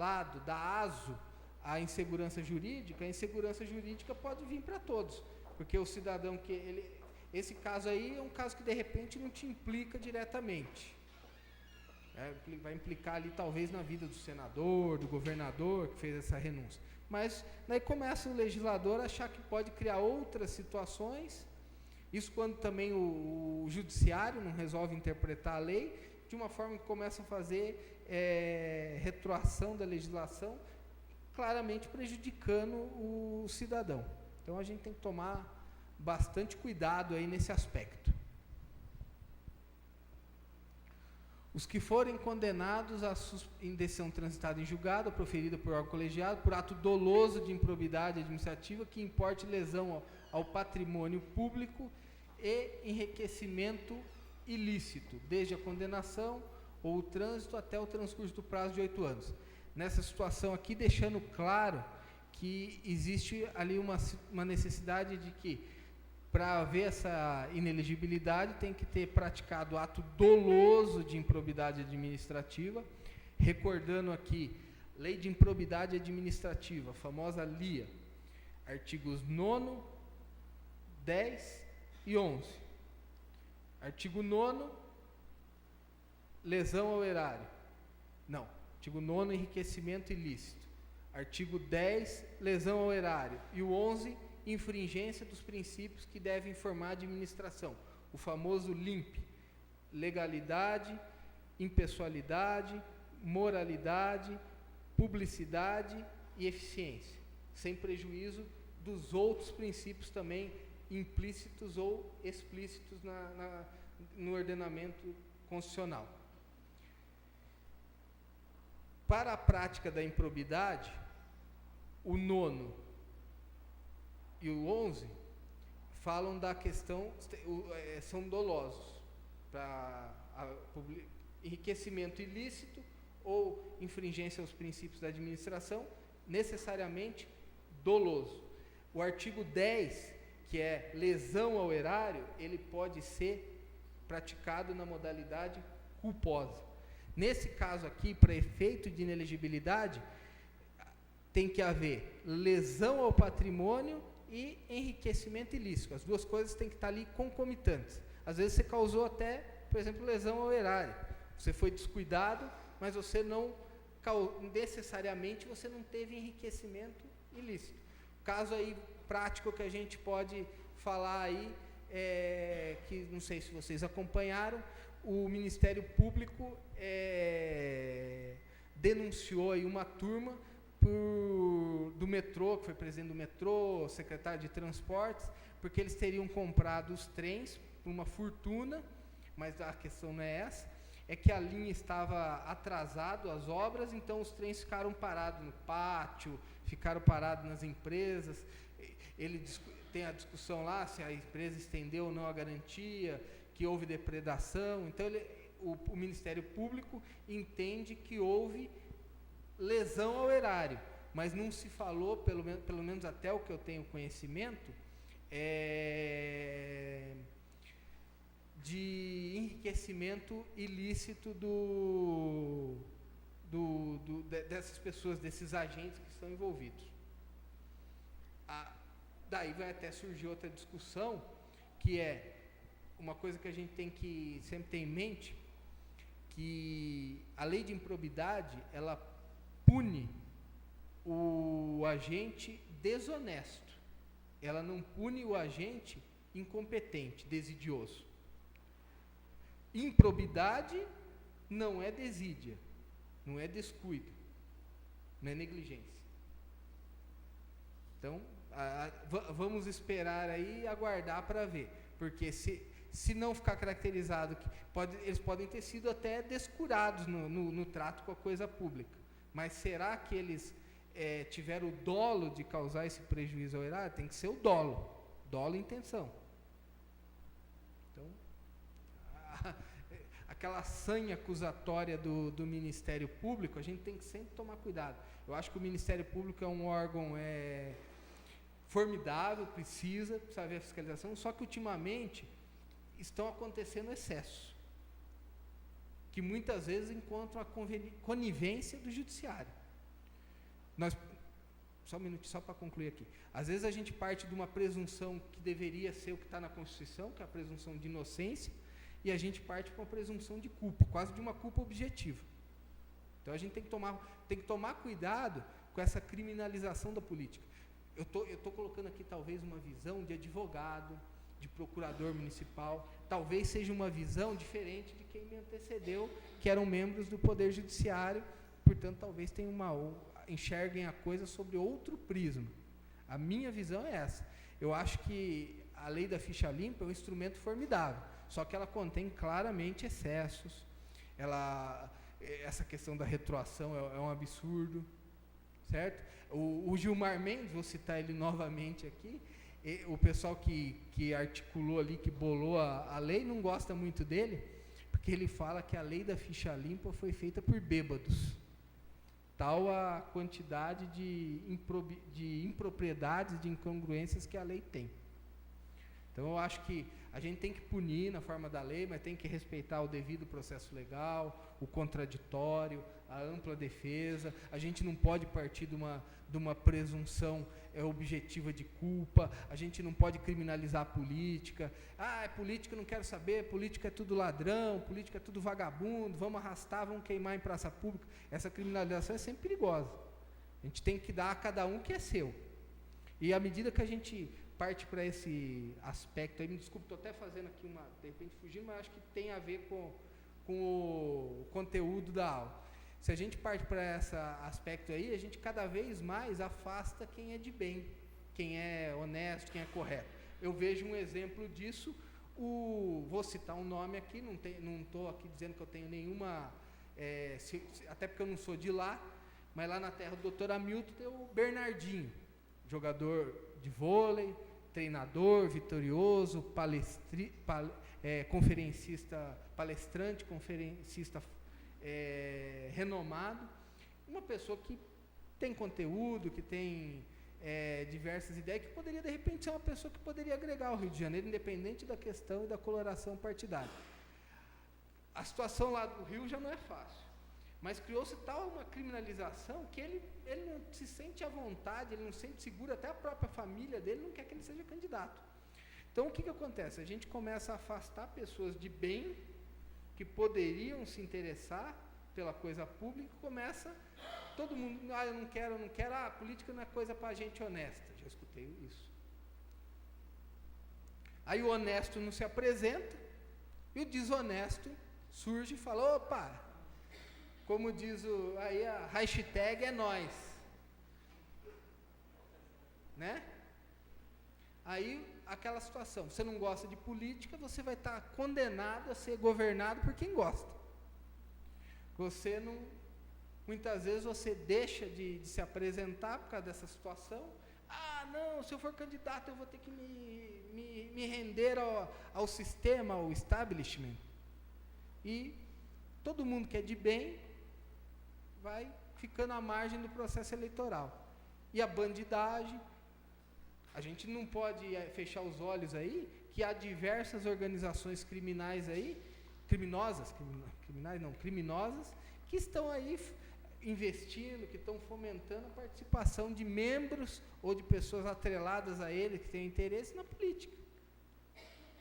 aso à insegurança jurídica, a insegurança jurídica pode vir para todos. Porque o cidadão esse caso aí é um caso que de repente não te implica diretamente. Vai implicar ali talvez na vida do senador, do governador que fez essa renúncia. Mas daí começa o legislador a achar que pode criar outras situações. Isso quando também o judiciário não resolve interpretar a lei, de uma forma que começa a fazer retroação da legislação, claramente prejudicando o cidadão. Então a gente tem que tomar bastante cuidado aí nesse aspecto. Os que forem condenados em decisão transitada em julgado ou proferida por órgão colegiado por ato doloso de improbidade administrativa que importe lesão ao patrimônio público e enriquecimento ilícito, desde a condenação ou o trânsito até o transcurso do prazo de 8 anos. Nessa situação aqui, deixando claro que existe ali uma necessidade de que, para haver essa inelegibilidade, tem que ter praticado ato doloso de improbidade administrativa, recordando aqui, Lei de Improbidade Administrativa, a famosa LIA, artigos 9º, 10 e 11. Artigo 9º, lesão ao erário. Não, artigo 9º, enriquecimento ilícito. Artigo 10, lesão ao erário. E o 11, infringência dos princípios que devem informar a administração, o famoso LIMP, legalidade, impessoalidade, moralidade, publicidade e eficiência, sem prejuízo dos outros princípios também implícitos ou explícitos no ordenamento constitucional. Para a prática da improbidade, o 9º e o 11 falam da questão, são dolosos, para enriquecimento ilícito ou infringência aos princípios da administração, necessariamente doloso. O artigo 10, que é lesão ao erário, ele pode ser praticado na modalidade culposa. Nesse caso aqui, para efeito de inelegibilidade, tem que haver lesão ao patrimônio e enriquecimento ilícito. As duas coisas têm que estar ali concomitantes. Às vezes você causou até, por exemplo, lesão ao erário. Você foi descuidado, mas você não, necessariamente, você não teve enriquecimento ilícito. Caso aí prático que a gente pode falar aí, que não sei se vocês acompanharam, o Ministério Público denunciou aí uma turma do metrô, que foi presidente do metrô, secretário de transportes, porque eles teriam comprado os trens por uma fortuna, mas a questão não é essa. é que a linha estava atrasado, as obras, então os trens ficaram parados no pátio, ficaram parados nas empresas. Ele tem a discussão lá se a empresa estendeu ou não a garantia, que houve depredação. Então o Ministério Público entende que houve lesão ao erário, mas não se falou, pelo menos até o que eu tenho conhecimento, de enriquecimento ilícito dessas pessoas, desses agentes que estão envolvidos. Daí vai até surgir outra discussão, que é uma coisa que a gente tem que sempre ter em mente, que a lei de improbidade, ela pune o agente desonesto, ela não pune o agente incompetente, desidioso. Improbidade não é desídia, não é descuido, não é negligência. Então, vamos esperar aí e aguardar para ver, porque se não ficar caracterizado, eles podem ter sido até descurados no trato com a coisa pública, mas será que eles tiveram o dolo de causar esse prejuízo ao erário? Tem que ser o dolo e intenção. Então, aquela sanha acusatória do Ministério Público, a gente tem que sempre tomar cuidado. Eu acho que o Ministério Público é um órgão formidável, precisa ver a fiscalização, só que ultimamente estão acontecendo excessos, que muitas vezes encontram a conivência do judiciário. Só um minutinho, só para concluir aqui. Às vezes a gente parte de uma presunção que deveria ser o que está na Constituição, que é a presunção de inocência, e a gente parte para uma presunção de culpa, quase de uma culpa objetiva. Então a gente tem que tomar cuidado com essa criminalização da política. Eu estou colocando aqui talvez uma visão de advogado, de procurador municipal, talvez seja uma visão diferente de quem me antecedeu, que eram membros do Poder Judiciário, portanto talvez enxerguem a coisa sobre outro prisma. A minha visão é essa. Eu acho que a lei da ficha limpa é um instrumento formidável, só que ela contém claramente excessos, essa questão da retroação é um absurdo, certo? O Gilmar Mendes, vou citar ele novamente aqui, o pessoal que articulou ali, que bolou a lei, não gosta muito dele, porque ele fala que a lei da ficha limpa foi feita por bêbados. Tal a quantidade de impropriedades, de incongruências que a lei tem. Então eu acho que a gente tem que punir na forma da lei, mas tem que respeitar o devido processo legal, o contraditório, a ampla defesa. A gente não pode partir de uma presunção objetiva de culpa, a gente não pode criminalizar a política. Política eu não quero saber, política é tudo ladrão, política é tudo vagabundo, vamos arrastar, vamos queimar em praça pública. Essa criminalização é sempre perigosa. A gente tem que dar a cada um que é seu. E à medida que a gente parte para esse aspecto aí, me desculpe, estou até fazendo aqui de repente fugindo, mas acho que tem a ver com o conteúdo da aula. Se a gente parte para esse aspecto aí, a gente cada vez mais afasta quem é de bem, quem é honesto, quem é correto. Eu vejo um exemplo disso, vou citar um nome aqui, não estou aqui dizendo que eu tenho nenhuma, até porque eu não sou de lá, mas lá na terra do Dr. Hamilton tem o Bernardinho, jogador de vôlei, treinador vitorioso, palestrante, conferencista renomado, uma pessoa que tem conteúdo, que tem diversas ideias, que poderia de repente ser uma pessoa que poderia agregar ao Rio de Janeiro, independente da questão e da coloração partidária. A situação lá do Rio já não é fácil, mas criou-se tal uma criminalização que ele não se sente à vontade, ele não se sente seguro, até a própria família dele não quer que ele seja candidato. Então o que acontece? A gente começa a afastar pessoas de bem, que poderiam se interessar pela coisa pública, começa todo mundo, eu não quero, a política não é coisa para gente honesta, já escutei isso. Aí o honesto não se apresenta, e o desonesto surge e fala, opa, como diz aí a hashtag é nós, né? Aí aquela situação, você não gosta de política, você vai estar condenado a ser governado por quem gosta. Você não, muitas vezes você deixa de se apresentar por causa dessa situação. Ah, não, se eu for candidato eu vou ter que me render ao sistema, ao establishment. E todo mundo que é de bem vai ficando à margem do processo eleitoral. E a bandidagem, a gente não pode fechar os olhos aí, que há diversas organizações criminais aí, criminosas, que estão aí investindo, que estão fomentando a participação de membros ou de pessoas atreladas a ele, que têm interesse na política.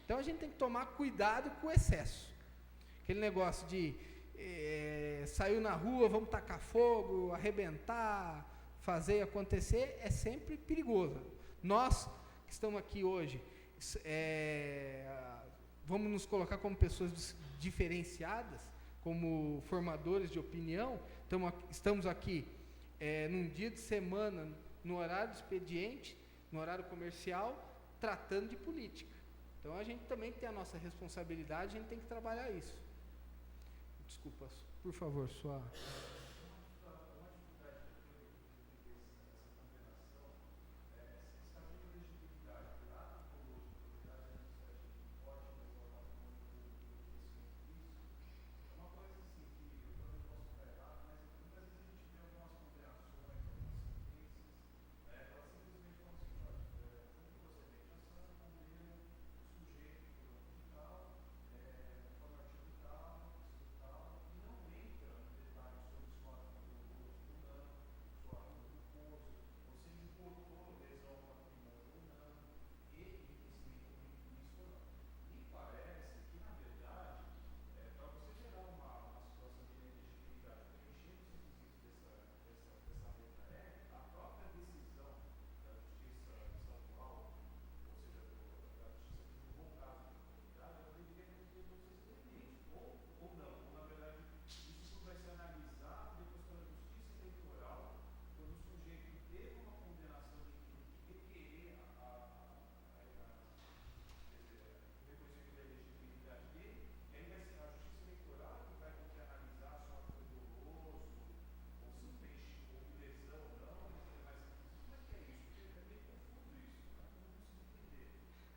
Então a gente tem que tomar cuidado com o excesso. Aquele negócio de saiu na rua, vamos tacar fogo, arrebentar, fazer acontecer, é sempre perigoso. Nós que estamos aqui hoje, vamos nos colocar como pessoas diferenciadas, como formadores de opinião. Estamos aqui num dia de semana, no horário do expediente, no horário comercial, tratando de política. Então a gente também tem a nossa responsabilidade, a gente tem que trabalhar isso. Desculpa, por favor, sua...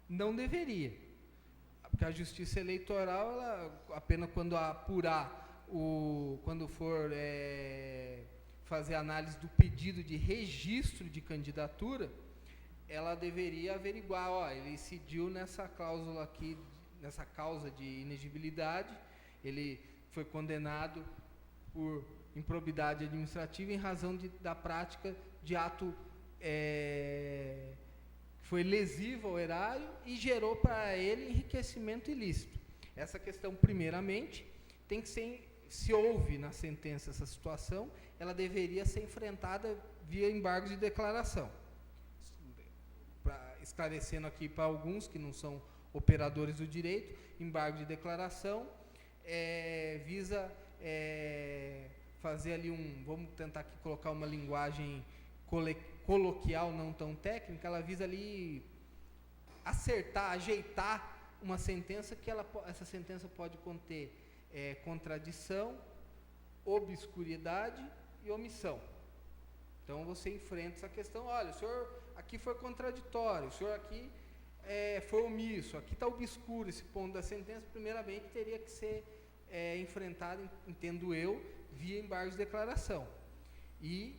Não deveria, porque a Justiça Eleitoral, ela, apenas quando apurar, quando for fazer análise do pedido de registro de candidatura, ela deveria averiguar, ele incidiu nessa cláusula aqui, nessa causa de inexigibilidade, ele foi condenado por improbidade administrativa em razão da prática de ato foi lesivo ao erário e gerou para ele enriquecimento ilícito. Essa questão, primeiramente, tem que ser, se houve na sentença essa situação, ela deveria ser enfrentada via embargo de declaração. Esclarecendo aqui para alguns que não são operadores do direito, embargo de declaração visa fazer ali vamos tentar aqui colocar uma linguagem coloquial, não tão técnica, ela visa ali acertar, ajeitar uma sentença que essa sentença pode conter contradição, obscuridade e omissão. Então você enfrenta essa questão, olha, o senhor aqui foi contraditório, o senhor aqui foi omisso, aqui está obscuro esse ponto da sentença, primeiramente teria que ser enfrentado, entendo eu, via embargo de declaração. E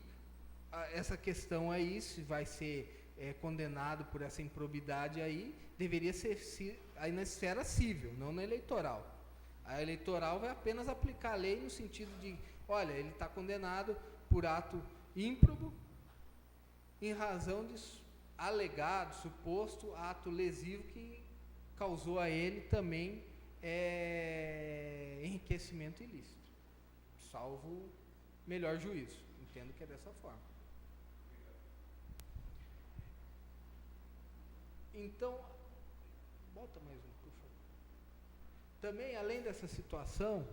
essa questão aí, se vai ser condenado por essa improbidade aí, deveria ser aí na esfera civil, não na eleitoral. A eleitoral vai apenas aplicar a lei no sentido de, olha, ele está condenado por ato ímprobo em razão de alegado, suposto ato lesivo que causou a ele também enriquecimento ilícito, salvo melhor juízo. Entendo que é dessa forma. Então, volta mais um, por favor. Também, além dessa situação,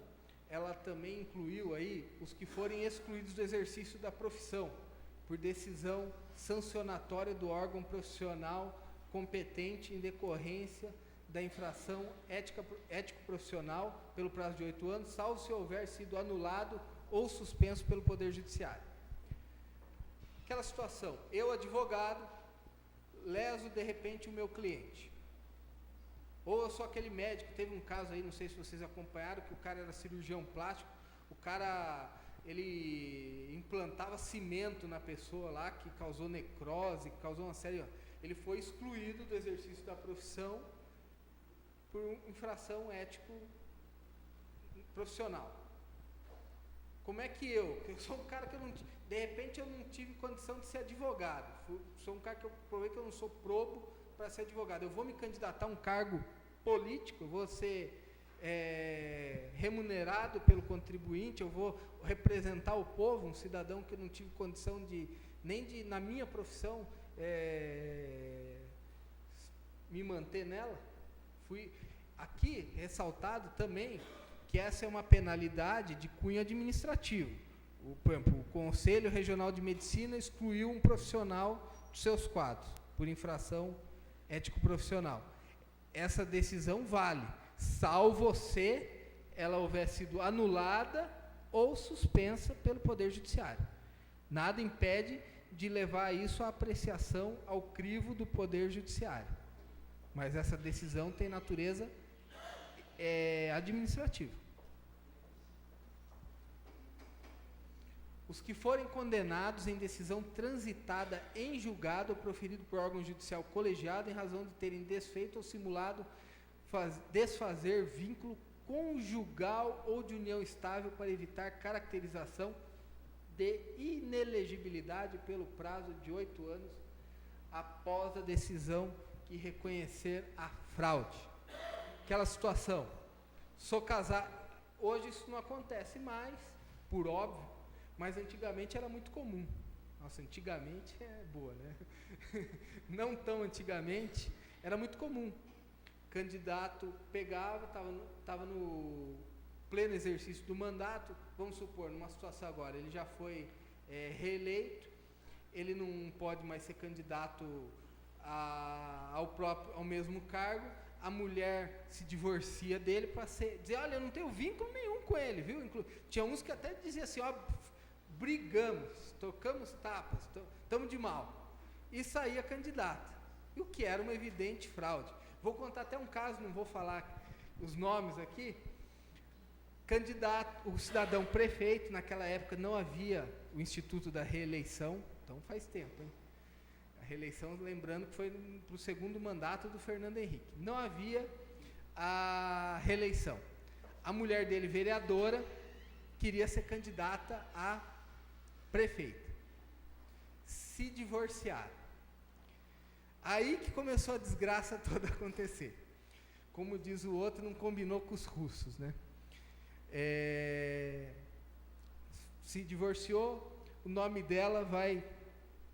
ela também incluiu aí os que forem excluídos do exercício da profissão, por decisão sancionatória do órgão profissional competente em decorrência da infração ético-profissional pelo prazo de 8 anos, salvo se houver sido anulado ou suspenso pelo Poder Judiciário. Aquela situação, eu advogado, leso de repente o meu cliente. Ou eu sou aquele médico, teve um caso aí, não sei se vocês acompanharam, que o cara era cirurgião plástico, o cara, ele implantava cimento na pessoa lá, que causou necrose, que causou uma série... Ele foi excluído do exercício da profissão por infração ético-profissional. Como é que eu sou um cara que eu não... De repente eu não tive condição de ser advogado. Sou um cara que eu provei que eu não sou probo para ser advogado. Eu vou me candidatar a um cargo político, eu vou ser remunerado pelo contribuinte, eu vou representar o povo, um cidadão que eu não tive condição na minha profissão, me manter nela. Fui aqui ressaltado também que essa é uma penalidade de cunho administrativo. Por exemplo, o Conselho Regional de Medicina excluiu um profissional dos seus quadros por infração ético-profissional. Essa decisão vale, salvo ela houver sido anulada ou suspensa pelo Poder Judiciário. Nada impede de levar isso à apreciação ao crivo do Poder Judiciário. Mas essa decisão tem natureza administrativa. Os que forem condenados em decisão transitada em julgado ou proferido por órgão judicial colegiado em razão de terem desfeito ou simulado desfazer vínculo conjugal ou de união estável para evitar caracterização de inelegibilidade pelo prazo de 8 anos após a decisão que reconhecer a fraude. Aquela situação, sou casado, hoje isso não acontece mais, por óbvio, mas antigamente era muito comum. Nossa, antigamente é boa, né? Não tão antigamente, era muito comum. Candidato pegava, estava no pleno exercício do mandato, vamos supor, numa situação agora, ele já foi reeleito, ele não pode mais ser candidato ao mesmo cargo, a mulher se divorcia dele para dizer, olha, eu não tenho vínculo nenhum com ele, viu? Tinha uns que até diziam assim, ó, brigamos, tocamos tapas, estamos de mal. E saía candidata. E o que era uma evidente fraude. Vou contar até um caso, não vou falar os nomes aqui. Candidato, o cidadão prefeito, naquela época não havia o Instituto da Reeleição, então faz tempo, hein? A reeleição, lembrando que foi para o segundo mandato do Fernando Henrique. Não havia a reeleição. A mulher dele, vereadora, queria ser candidata a prefeita. Se divorciaram. Aí que começou a desgraça toda a acontecer. Como diz o outro, não combinou com os russos, né? Se divorciou, o nome dela vai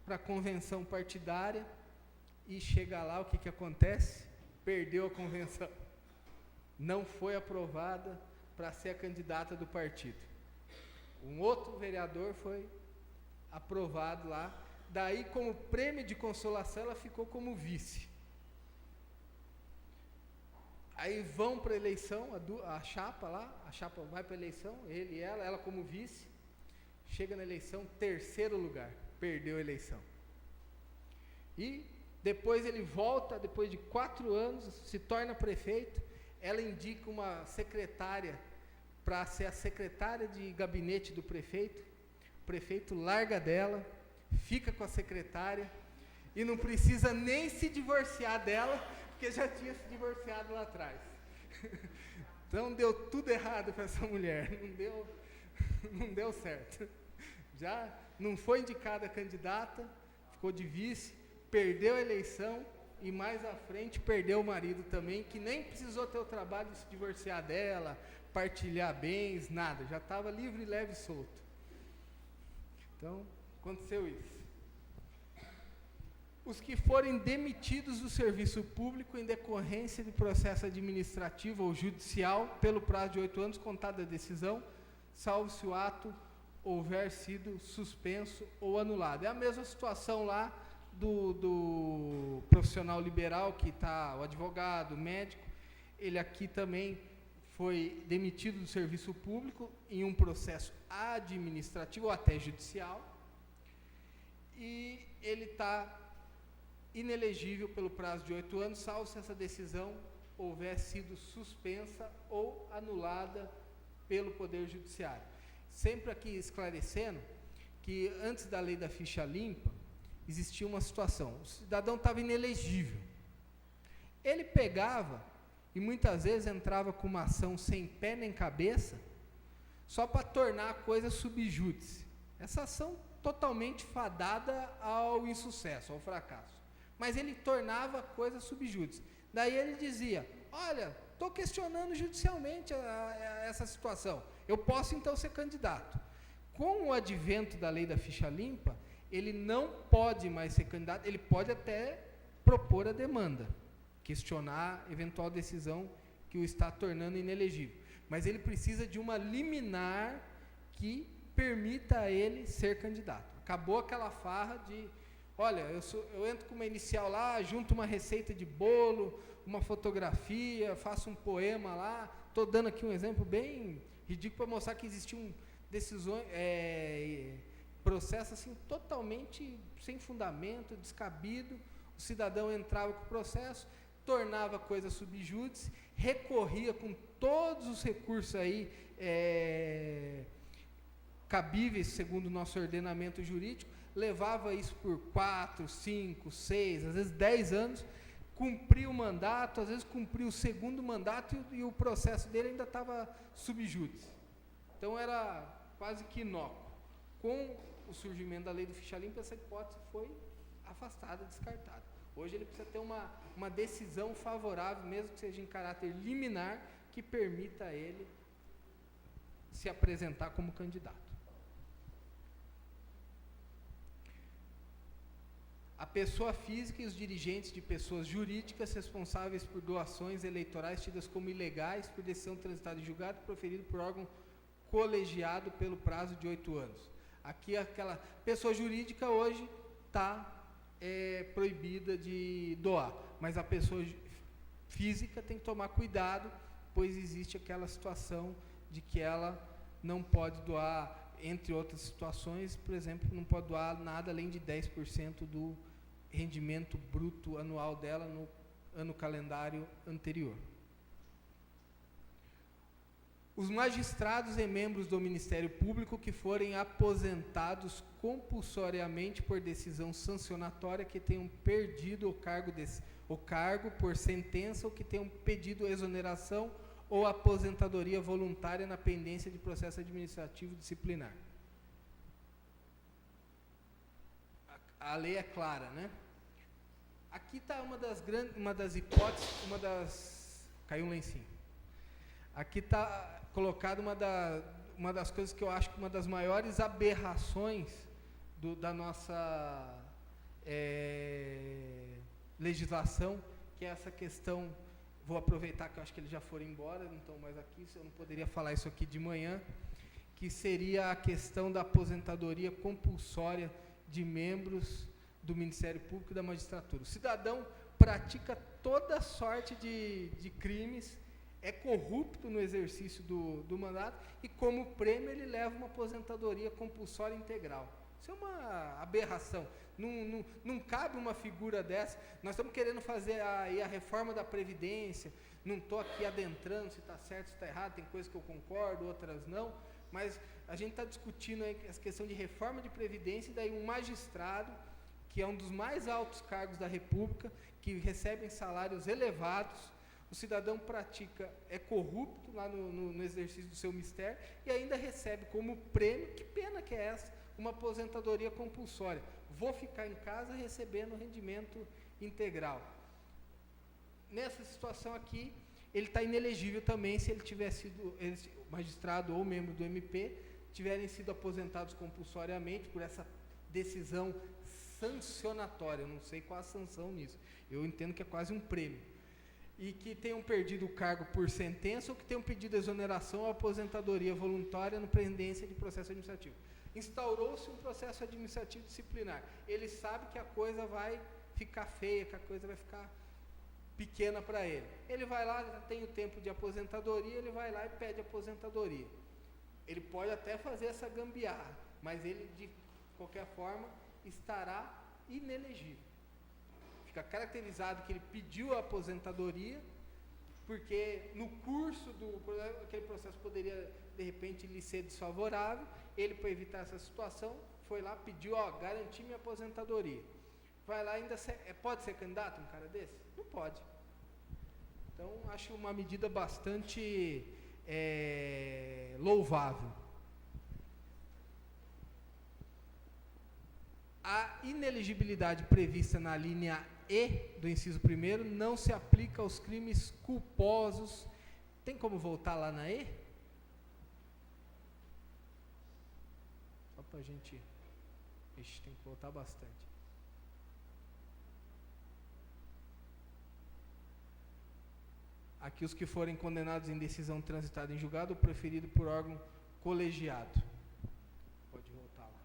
para a convenção partidária e chega lá, o que acontece? Perdeu a convenção. Não foi aprovada para ser a candidata do partido. Um outro vereador foi aprovado lá. Daí, como prêmio de consolação, ela ficou como vice. Aí vão para a eleição, a chapa vai para a eleição, ele e ela como vice, chega na eleição, terceiro lugar, perdeu a eleição. E depois ele volta, depois de 4 anos, se torna prefeito, ela indica uma secretária para ser a secretária de gabinete do prefeito, o prefeito larga dela, fica com a secretária e não precisa nem se divorciar dela, porque já tinha se divorciado lá atrás. Então deu tudo errado para essa mulher, não deu certo. Já não foi indicada candidata, ficou de vice, perdeu a eleição e mais à frente perdeu o marido também, que nem precisou ter o trabalho de se divorciar dela, partilhar bens, nada, já estava livre, leve e solto. Então, aconteceu isso. Os que forem demitidos do serviço público em decorrência de processo administrativo ou judicial pelo prazo de 8 anos contada a decisão, salvo se o ato houver sido suspenso ou anulado. É a mesma situação lá do profissional liberal, que está o advogado, o médico, Ele aqui também foi demitido do serviço público em um processo administrativo ou até judicial, e ele está inelegível pelo prazo de 8 anos, salvo se essa decisão houver sido suspensa ou anulada pelo Poder Judiciário. Sempre aqui esclarecendo que antes da lei da ficha limpa, existia uma situação, o cidadão estava inelegível. Ele pegava e muitas vezes entrava com uma ação sem pé nem cabeça, só para tornar a coisa subjúdice. Essa ação totalmente fadada ao insucesso, ao fracasso. Mas ele tornava a coisa subjúdice. Daí ele dizia, olha, estou questionando judicialmente essa situação, eu posso então ser candidato. Com o advento da lei da ficha limpa, ele não pode mais ser candidato, ele pode até propor a demanda, questionar eventual decisão que o está tornando inelegível. Mas ele precisa de uma liminar que permita a ele ser candidato. Acabou aquela farra de, olha, eu entro com uma inicial lá, junto uma receita de bolo, uma fotografia, faço um poema lá. Estou dando aqui um exemplo bem ridículo para mostrar que existiam decisões, processo assim, totalmente sem fundamento, descabido. O cidadão entrava com o processo, tornava a coisa subjúdice, recorria com todos os recursos aí cabíveis segundo o nosso ordenamento jurídico, levava isso por 4, 5, 6, às vezes 10 anos, cumpriu o mandato, às vezes cumpriu o segundo mandato e o processo dele ainda estava subjúdice. Então era quase que inócuo. Com o surgimento da lei do ficha limpa, essa hipótese foi afastada, descartada. Hoje ele precisa ter uma decisão favorável, mesmo que seja em caráter liminar, que permita a ele se apresentar como candidato. A pessoa física e os dirigentes de pessoas jurídicas responsáveis por doações eleitorais tidas como ilegais por decisão transitada em julgado proferida por órgão colegiado pelo prazo de 8 anos. Aqui aquela pessoa jurídica hoje está proibida de doar, mas a pessoa física tem que tomar cuidado, pois existe aquela situação de que ela não pode doar, entre outras situações, por exemplo, não pode doar nada além de 10% do rendimento bruto anual dela no ano calendário anterior. Os magistrados e membros do Ministério Público que forem aposentados compulsoriamente por decisão sancionatória, que tenham perdido o cargo por sentença ou que tenham pedido exoneração ou aposentadoria voluntária na pendência de processo administrativo disciplinar. A lei é clara, né? Aqui está uma das hipóteses, caiu um lencinho. Aqui está colocada uma das coisas que eu acho que uma das maiores aberrações da nossa legislação, que é essa questão. Vou aproveitar que eu acho que eles já foram embora, não estão mais aqui, eu não poderia falar isso aqui de manhã, que seria a questão da aposentadoria compulsória de membros do Ministério Público e da magistratura. O cidadão pratica toda sorte de crimes, é corrupto no exercício do mandato e, como prêmio, ele leva uma aposentadoria compulsória integral. Isso é uma aberração. Não cabe uma figura dessa. Nós estamos querendo fazer a reforma da Previdência. Não estou aqui adentrando se está certo, se está errado. Tem coisas que eu concordo, outras não. Mas a gente está discutindo aí essa questão de reforma de Previdência, e daí um magistrado, que é um dos mais altos cargos da República, que recebem salários elevados, o cidadão é corrupto lá no exercício do seu mistério e ainda recebe como prêmio, que pena que é essa, uma aposentadoria compulsória. Vou ficar em casa recebendo rendimento integral. Nessa situação aqui, ele está inelegível também se ele tiver sido magistrado ou membro do MP, tiverem sido aposentados compulsoriamente por essa decisão sancionatória. Eu não sei qual a sanção nisso. Eu entendo que é quase um prêmio. E que tenham perdido o cargo por sentença ou que tenham pedido exoneração ou aposentadoria voluntária no pendência de processo administrativo. Instaurou-se um processo administrativo disciplinar. Ele sabe que a coisa vai ficar feia, que a coisa vai ficar pequena para ele. Ele vai lá, já tem o tempo de aposentadoria, ele vai lá e pede aposentadoria. Ele pode até fazer essa gambiarra, mas ele, de qualquer forma, estará inelegível. Fica caracterizado que ele pediu a aposentadoria, porque no curso aquele processo poderia, de repente, lhe ser desfavorável. Ele, para evitar essa situação, foi lá, pediu, garantir minha aposentadoria. Vai lá, ainda pode ser candidato um cara desse? Não pode. Então, acho uma medida bastante louvável. A inelegibilidade prevista na linha E do inciso 1º não se aplica aos crimes culposos. Tem como voltar lá na E? Só para a gente... Ixi, tem que voltar bastante. Aqui os que forem condenados em decisão transitada em julgado ou preferido por órgão colegiado. Pode voltar lá.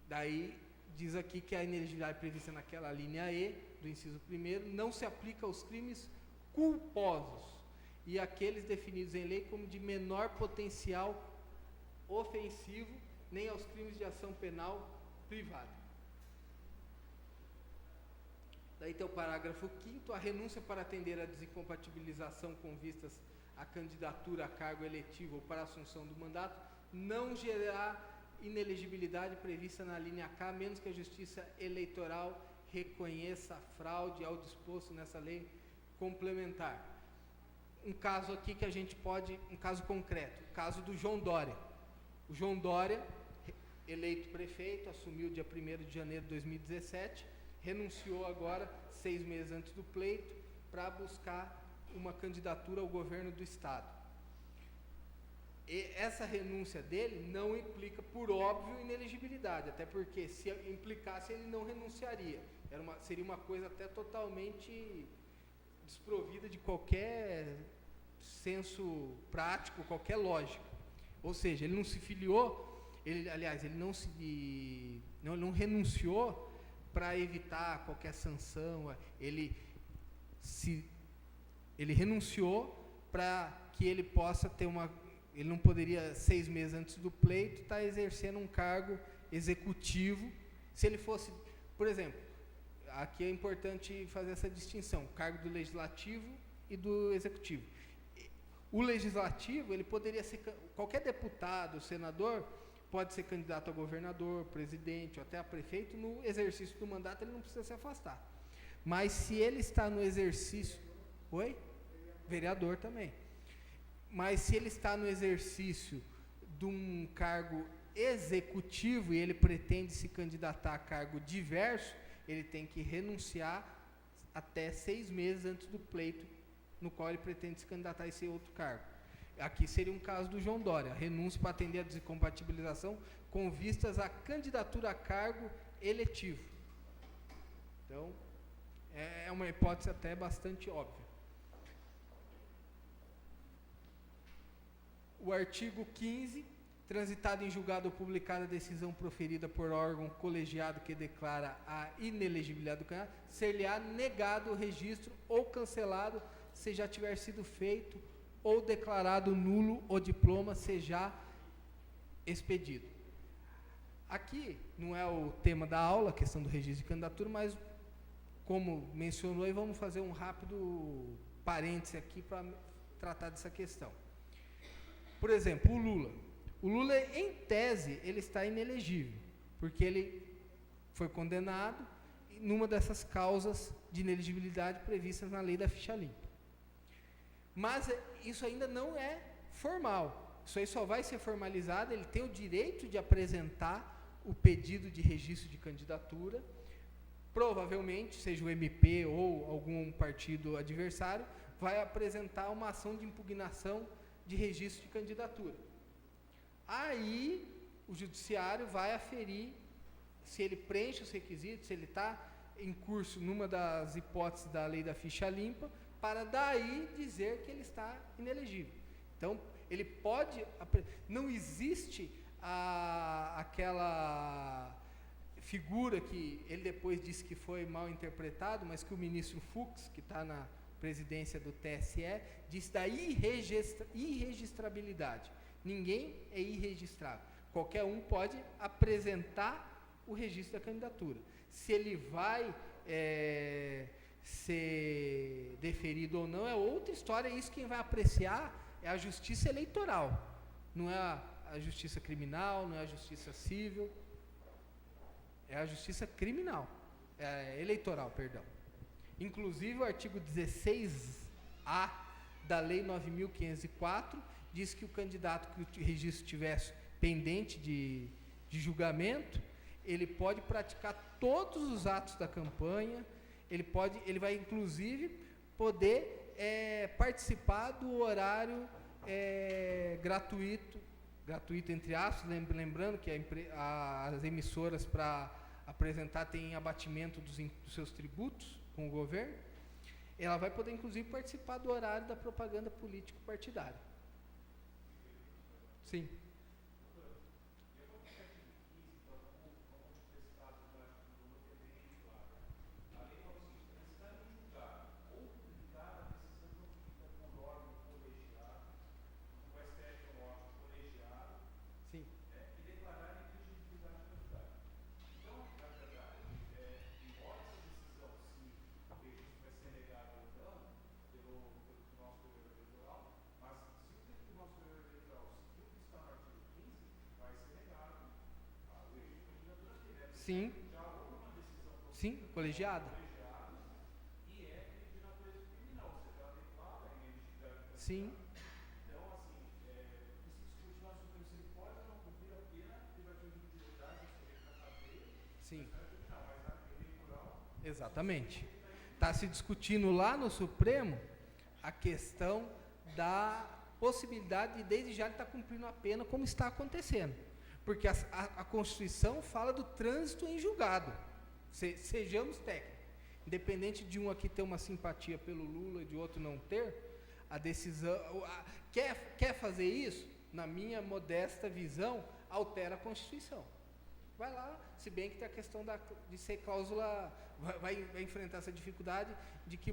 Daí, diz aqui que a inelegibilidade prevista naquela linha E, do inciso 1º, não se aplica aos crimes culposos e aqueles definidos em lei como de menor potencial ofensivo, nem aos crimes de ação penal privada. Daí tem o parágrafo 5º, a renúncia para atender à desincompatibilização com vistas à candidatura a cargo eletivo ou para a assunção do mandato, não gerará inelegibilidade prevista na linha K, menos que a Justiça Eleitoral reconheça a fraude ao disposto nessa lei complementar. Um caso aqui que a gente pode, um caso concreto, o caso do João Dória. O João Dória, eleito prefeito, assumiu dia 1º de janeiro de 2017, renunciou agora, 6 meses antes do pleito, para buscar uma candidatura ao governo do Estado. E essa renúncia dele não implica, por óbvio, inelegibilidade, até porque se implicasse ele não renunciaria. Seria uma coisa até totalmente desprovida de qualquer senso prático, qualquer lógica. Ou seja, ele não se filiou, ele não renunciou para evitar qualquer sanção, ele renunciou para que ele possa ter ele não poderia, 6 meses antes do pleito, estar exercendo um cargo executivo. Se ele fosse, por exemplo, aqui é importante fazer essa distinção, o cargo do legislativo e do executivo. O legislativo, ele poderia ser, qualquer deputado, senador, pode ser candidato a governador, presidente, ou até a prefeito, no exercício do mandato ele não precisa se afastar. Mas se ele está no exercício... Oi? Vereador também. Mas se ele está no exercício de um cargo executivo e ele pretende se candidatar a cargo diverso, ele tem que renunciar até 6 meses antes do pleito no qual ele pretende se candidatar a esse outro cargo. Aqui seria um caso do João Dória, renúncia para atender a desincompatibilização com vistas à candidatura a cargo eletivo. Então, é uma hipótese até bastante óbvia. O artigo 15, transitado em julgado ou publicada a decisão proferida por órgão colegiado que declara a inelegibilidade do candidato, ser-lhe-á negado o registro ou cancelado se já tiver sido feito ou declarado nulo o diploma se já expedido. Aqui não é o tema da aula, a questão do registro de candidatura, mas como mencionou aí, vamos fazer um rápido parêntese aqui para tratar dessa questão. Por exemplo, o Lula. O Lula, em tese, ele está inelegível, porque ele foi condenado numa dessas causas de inelegibilidade previstas na lei da ficha limpa. Mas isso ainda não é formal. Isso aí só vai ser formalizado, ele tem o direito de apresentar o pedido de registro de candidatura, provavelmente, seja o MP ou algum partido adversário, vai apresentar uma ação de impugnação de registro de candidatura. Aí, o judiciário vai aferir se ele preenche os requisitos, se ele está em curso numa das hipóteses da lei da ficha limpa, para daí dizer que ele está inelegível. Então, ele pode... Não existe aquela figura que ele depois disse que foi mal interpretado, mas que o ministro Fux, que está na presidência do TSE, disse da irregistrabilidade. Ninguém é irregistrável. Qualquer um pode apresentar o registro da candidatura. Se ele vai ser deferido ou não é outra história. Isso quem vai apreciar é a justiça eleitoral. Não é a justiça criminal, não é a justiça civil. É a justiça criminal. Eleitoral, perdão. Inclusive, o artigo 16A da Lei 9.504 diz que o candidato que o registro estivesse pendente de julgamento, ele pode praticar todos os atos da campanha, ele vai, inclusive, poder participar do horário gratuito entre aspas, lembrando que as emissoras, para apresentar, têm abatimento dos seus tributos com o governo. Ela vai poder, inclusive, participar do horário da propaganda político-partidária. Sim. Sim. Sim, colegiado. Sim. Sim. Exatamente. Está se discutindo lá no Supremo a questão da possibilidade de, desde já, ele estar cumprindo a pena, como está acontecendo. Porque a Constituição fala do trânsito em julgado. Sejamos técnicos. Independente de um aqui ter uma simpatia pelo Lula e de outro não ter, a decisão... Quer fazer isso? Na minha modesta visão, altera a Constituição. Vai lá, se bem que tem a questão de ser cláusula... Vai enfrentar essa dificuldade de que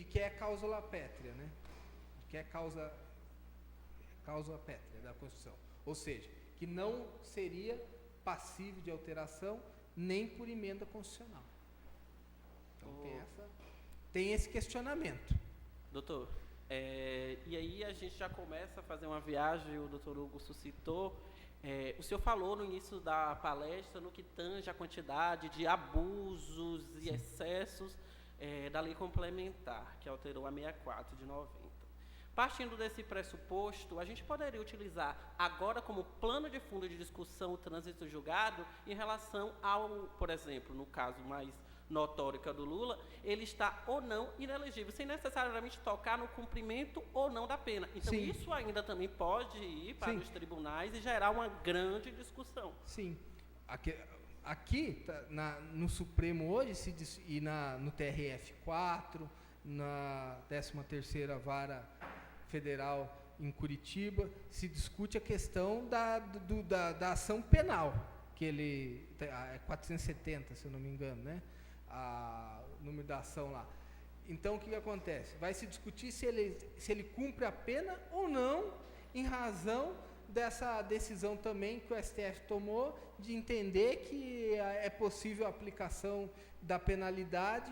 que é cláusula pétrea, né? De que é cláusula pétrea da Constituição. Ou seja, que não seria passível de alteração nem por emenda constitucional. Então tem esse questionamento. Doutor, e aí a gente já começa a fazer uma viagem, o doutor Hugo suscitou, o senhor falou no início da palestra no que tange a quantidade de abusos e excessos da lei complementar, que alterou a 64 de 90. Partindo desse pressuposto, a gente poderia utilizar agora como plano de fundo de discussão o trânsito julgado em relação ao, por exemplo, no caso mais notório que é do Lula, ele está ou não inelegível, sem necessariamente tocar no cumprimento ou não da pena. Então, sim, isso ainda também pode ir para sim os tribunais e gerar uma grande discussão. Sim. Aqui no Supremo hoje, e no TRF4, na 13ª Vara Federal em Curitiba, se discute a questão da ação penal, que é 470, se eu não me engano, né? O número da ação lá. Então, o que acontece? Vai se discutir se ele cumpre a pena ou não, em razão dessa decisão também que o STF tomou, de entender que é possível a aplicação da penalidade,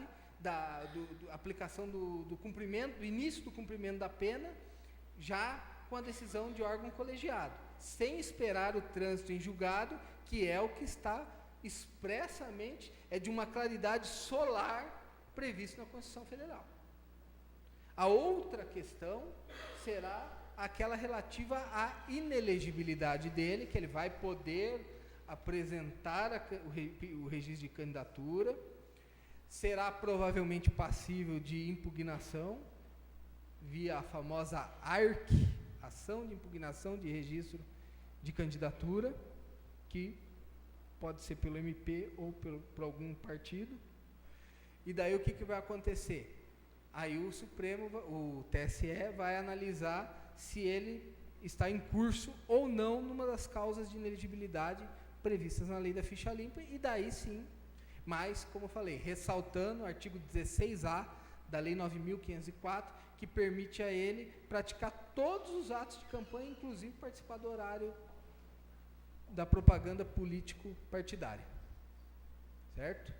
aplicação do cumprimento, do início do cumprimento da pena, já com a decisão de órgão colegiado, sem esperar o trânsito em julgado, que é o que está expressamente, de uma claridade solar previsto na Constituição Federal. A outra questão será aquela relativa à inelegibilidade dele, que ele vai poder apresentar o registro de candidatura, será provavelmente passível de impugnação, via a famosa ARC, Ação de Impugnação de Registro de Candidatura, que pode ser pelo MP ou por algum partido. E daí o que vai acontecer? Aí o Supremo, o TSE, vai analisar se ele está em curso ou não numa das causas de inelegibilidade previstas na lei da ficha limpa, e daí sim, mas, como eu falei, ressaltando o artigo 16A da lei 9.504, que permite a ele praticar todos os atos de campanha, inclusive participar do horário da propaganda político-partidária. Certo?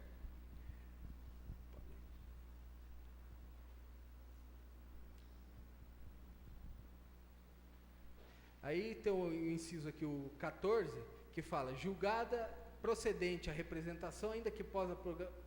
Aí tem o inciso aqui, o 14, que fala: julgada procedente a representação, ainda que após a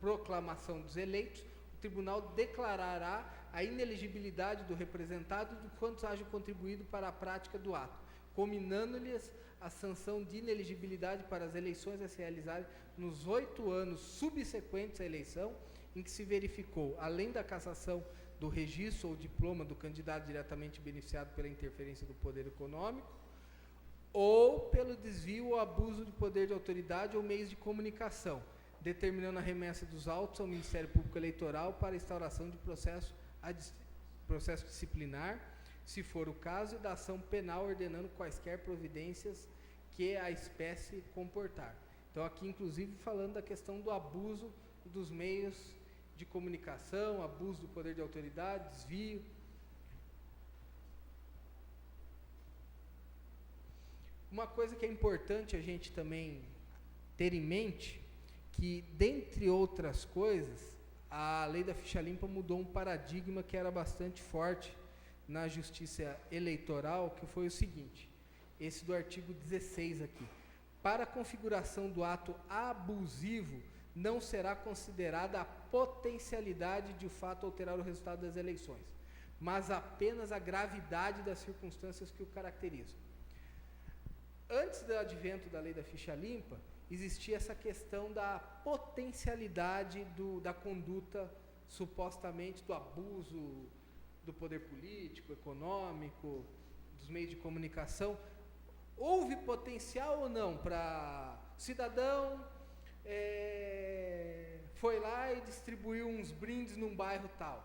proclamação dos eleitos, o tribunal declarará a inelegibilidade do representado de quantos hajam contribuído para a prática do ato, combinando-lhes a sanção de inelegibilidade para as eleições a se realizarem nos 8 anos subsequentes à eleição, em que se verificou, além da cassação do registro ou diploma do candidato diretamente beneficiado pela interferência do poder econômico, ou pelo desvio ou abuso de poder de autoridade ou meios de comunicação, determinando a remessa dos autos ao Ministério Público Eleitoral para instauração de processo disciplinar, se for o caso, e da ação penal, ordenando quaisquer providências que a espécie comportar. Então, aqui, inclusive, falando da questão do abuso dos meios de comunicação, abuso do poder de autoridade, desvio. Uma coisa que é importante a gente também ter em mente, que, dentre outras coisas, a lei da ficha limpa mudou um paradigma que era bastante forte na justiça eleitoral, que foi o seguinte, esse do artigo 16 aqui: para a configuração do ato abusivo, não será considerada a potencialidade de o fato alterar o resultado das eleições, mas apenas a gravidade das circunstâncias que o caracterizam. Antes do advento da lei da ficha limpa, existia essa questão da potencialidade da conduta, supostamente, do abuso do poder político, econômico, dos meios de comunicação. Houve potencial ou não para cidadão foi lá e distribuiu uns brindes num bairro tal.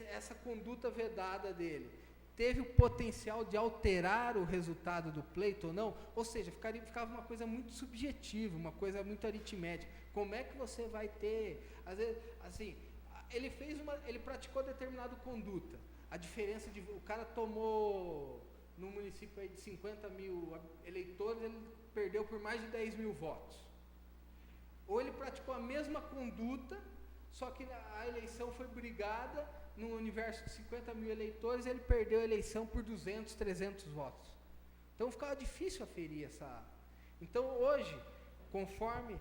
Essa conduta vedada dele teve o potencial de alterar o resultado do pleito ou não? Ou seja, ficava uma coisa muito subjetiva, uma coisa muito aritmética. Como é que você vai ter, às vezes, assim, ele praticou determinada conduta. A diferença de o cara tomou no município aí de 50 mil eleitores, ele perdeu por mais de 10 mil votos. Ou ele praticou a mesma conduta, só que a eleição foi brigada, num universo de 50 mil eleitores, ele perdeu a eleição por 200, 300 votos. Então ficava difícil aferir essa... Então hoje, conforme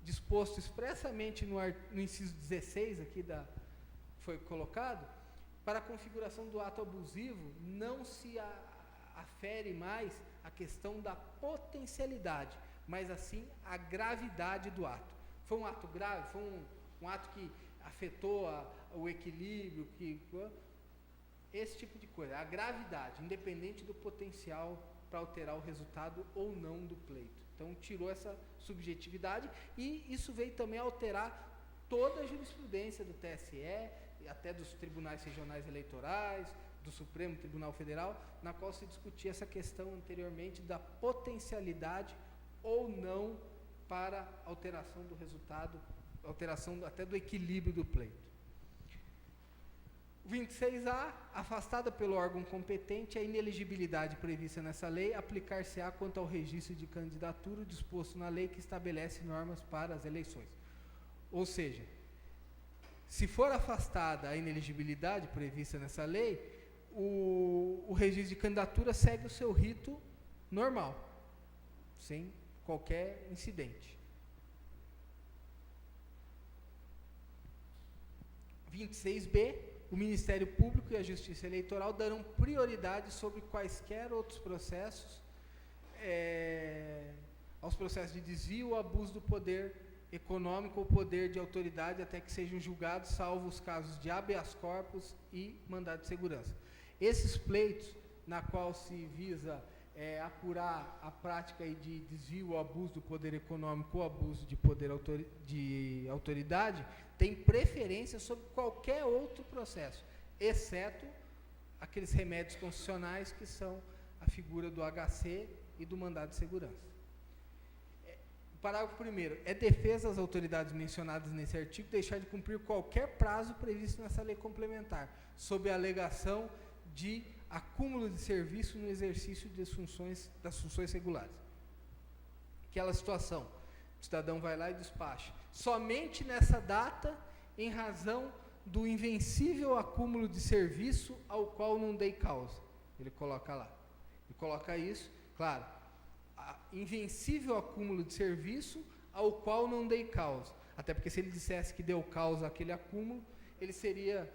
disposto expressamente no inciso 16 aqui foi colocado, para a configuração do ato abusivo, não se afere mais a questão da potencialidade, mas assim a gravidade do ato. Foi um ato grave? Foi um ato que afetou o equilíbrio, esse tipo de coisa, a gravidade, independente do potencial para alterar o resultado ou não do pleito. Então tirou essa subjetividade, e isso veio também alterar toda a jurisprudência do TSE, até dos tribunais regionais eleitorais, do Supremo Tribunal Federal, na qual se discutia essa questão anteriormente da potencialidade ou não para alteração do resultado, alteração até do equilíbrio do pleito. 26A, afastada pelo órgão competente, a inelegibilidade prevista nessa lei aplicar-se-á quanto ao registro de candidatura disposto na lei que estabelece normas para as eleições. Ou seja, se for afastada a inelegibilidade prevista nessa lei, o registro de candidatura segue o seu rito normal, sem qualquer incidente. 26B, o Ministério Público e a Justiça Eleitoral darão prioridade sobre quaisquer outros processos, aos processos de desvio ou abuso do poder econômico ou poder de autoridade, até que sejam julgados, salvo os casos de habeas corpus e mandado de segurança. Esses pleitos, na qual se visa apurar a prática aí de desvio ou abuso do poder econômico ou abuso de poder de autoridade, tem preferência sobre qualquer outro processo, exceto aqueles remédios constitucionais que são a figura do HC e do mandado de segurança. Parágrafo 1º. É defesa às autoridades mencionadas nesse artigo deixar de cumprir qualquer prazo previsto nessa lei complementar, sob a alegação de acúmulo de serviço no exercício das funções regulares. Aquela situação, o cidadão vai lá e despacha. Somente nessa data, em razão do invencível acúmulo de serviço ao qual não dei causa. Ele coloca lá. Ele coloca isso, claro, invencível acúmulo de serviço ao qual não dei causa. Até porque se ele dissesse que deu causa àquele acúmulo, ele seria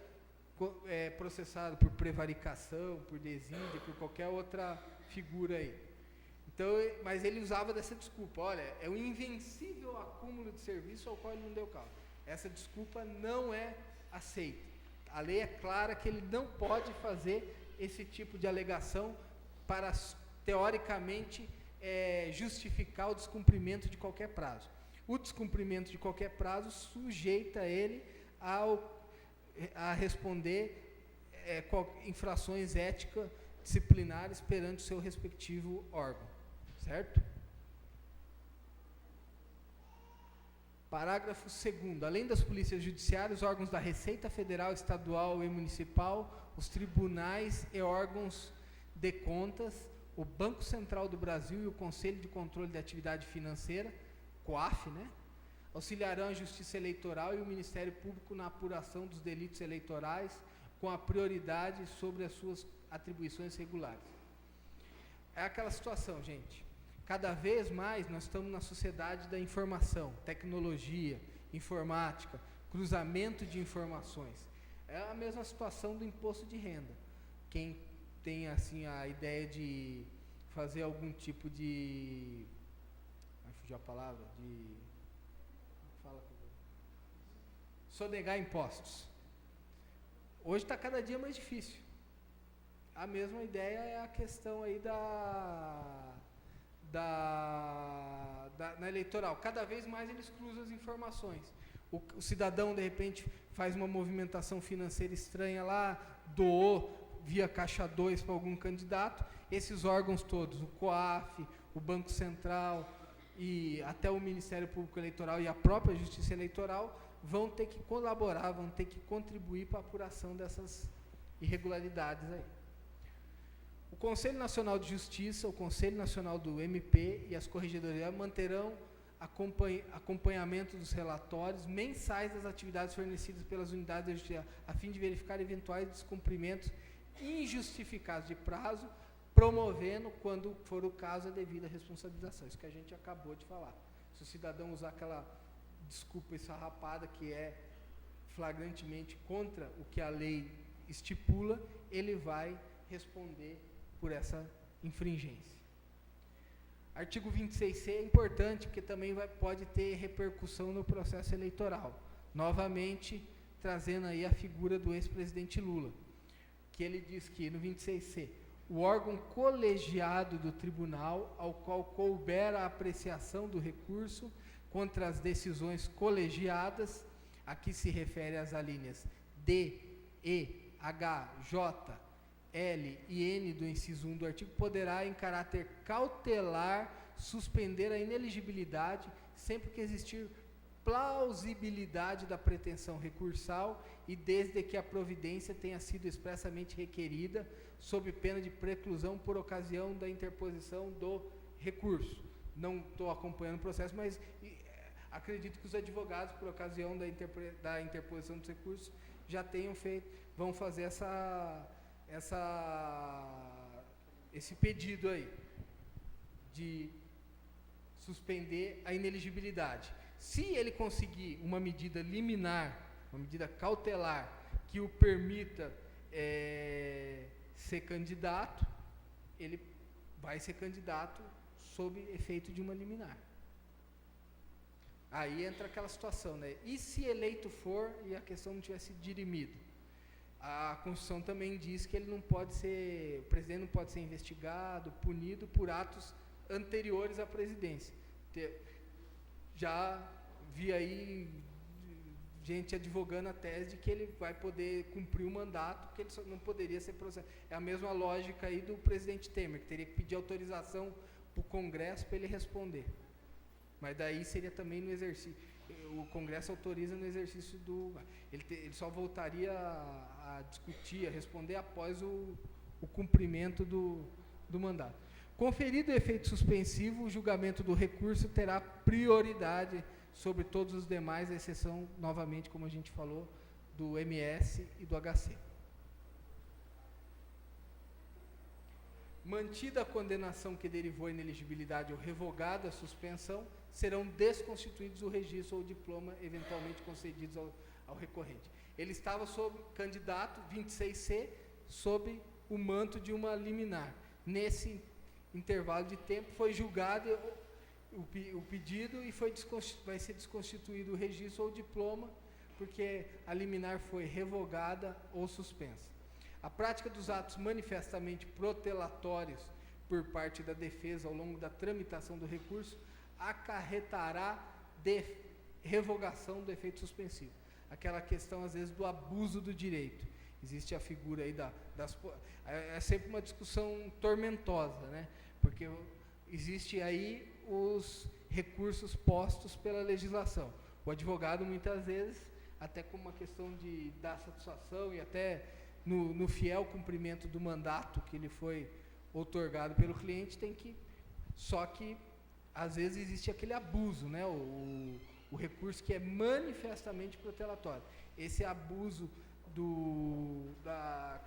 processado por prevaricação, por desídia, por qualquer outra figura aí. Então, mas ele usava dessa desculpa, olha, é um invencível acúmulo de serviço ao qual ele não deu causa. Essa desculpa não é aceita. A lei é clara que ele não pode fazer esse tipo de alegação para, teoricamente, justificar o descumprimento de qualquer prazo. O descumprimento de qualquer prazo sujeita ele a responder infrações éticas disciplinares perante o seu respectivo órgão, certo? Parágrafo 2º. Além das polícias judiciárias, os órgãos da Receita Federal, Estadual e Municipal, os tribunais e órgãos de contas, o Banco Central do Brasil e o Conselho de Controle de Atividade Financeira, COAF, auxiliarão a Justiça Eleitoral e o Ministério Público na apuração dos delitos eleitorais, com a prioridade sobre as suas atribuições regulares. É aquela situação, gente. Cada vez mais nós estamos na sociedade da informação, tecnologia, informática, cruzamento de informações. É a mesma situação do imposto de renda. Quem tem assim a ideia de fazer algum tipo de... Vai fugir a palavra? Sonegar impostos. Hoje está cada dia mais difícil. A mesma ideia é a questão aí na eleitoral. Cada vez mais eles cruzam as informações. O cidadão, de repente, faz uma movimentação financeira estranha lá, doou via Caixa 2 para algum candidato. Esses órgãos todos, o COAF, o Banco Central e até o Ministério Público Eleitoral e a própria Justiça Eleitoral vão ter que colaborar, vão ter que contribuir para a apuração dessas irregularidades aí. O Conselho Nacional de Justiça, o Conselho Nacional do MP e as corregedorias manterão acompanhamento dos relatórios mensais das atividades fornecidas pelas unidades da Justiça, a fim de verificar eventuais descumprimentos injustificados de prazo, promovendo, quando for o caso, a devida responsabilização. Isso que a gente acabou de falar. Se o cidadão usar aquela desculpa esfarrapada que é flagrantemente contra o que a lei estipula, ele vai responder por essa infringência. Artigo 26C é importante porque também pode ter repercussão no processo eleitoral. Novamente, trazendo aí a figura do ex-presidente Lula, que ele diz que no 26C, o órgão colegiado do tribunal ao qual couber a apreciação do recurso contra as decisões colegiadas, aqui se refere às alíneas D, E, H, J, L e N do inciso 1 do artigo, poderá, em caráter cautelar, suspender a ineligibilidade sempre que existir plausibilidade da pretensão recursal e desde que a providência tenha sido expressamente requerida, sob pena de preclusão por ocasião da interposição do recurso. Não estou acompanhando o processo, mas acredito que os advogados, por ocasião da interposição dos recursos, já tenham feito, vão fazer esse pedido aí, de suspender a ineligibilidade. Se ele conseguir uma medida liminar, uma medida cautelar, que o permita ser candidato, ele vai ser candidato sob efeito de uma liminar. Aí entra aquela situação, E se eleito for e a questão não tivesse dirimido? A Constituição também diz que o presidente não pode ser investigado, punido por atos anteriores à presidência. Já vi aí gente advogando a tese de que ele vai poder cumprir o mandato, porque ele só não poderia ser processado. É a mesma lógica aí do presidente Temer, que teria que pedir autorização para o Congresso para ele responder. Mas daí seria também no exercício. O Congresso autoriza no exercício do... Ele só voltaria a discutir, a responder após o cumprimento do mandato. Conferido o efeito suspensivo, o julgamento do recurso terá prioridade sobre todos os demais, à exceção, novamente, como a gente falou, do MS e do HC. Mantida a condenação que derivou a inelegibilidade ou revogada a suspensão, serão desconstituídos o registro ou o diploma eventualmente concedidos ao recorrente. Ele estava sob candidato 26C, sob o manto de uma liminar. Nesse intervalo de tempo foi julgado o pedido e vai ser desconstituído o registro ou o diploma, porque a liminar foi revogada ou suspensa. A prática dos atos manifestamente protelatórios por parte da defesa ao longo da tramitação do recurso acarretará revogação do efeito suspensivo. Aquela questão, às vezes, do abuso do direito. Existe a figura aí é sempre uma discussão tormentosa, né? Porque existe aí os recursos postos pela legislação. O advogado, muitas vezes, até como uma questão de dar satisfação e até no fiel cumprimento do mandato que lhe foi outorgado pelo cliente, só que às vezes existe aquele abuso, né? O recurso que é manifestamente protelatório. Esse abuso da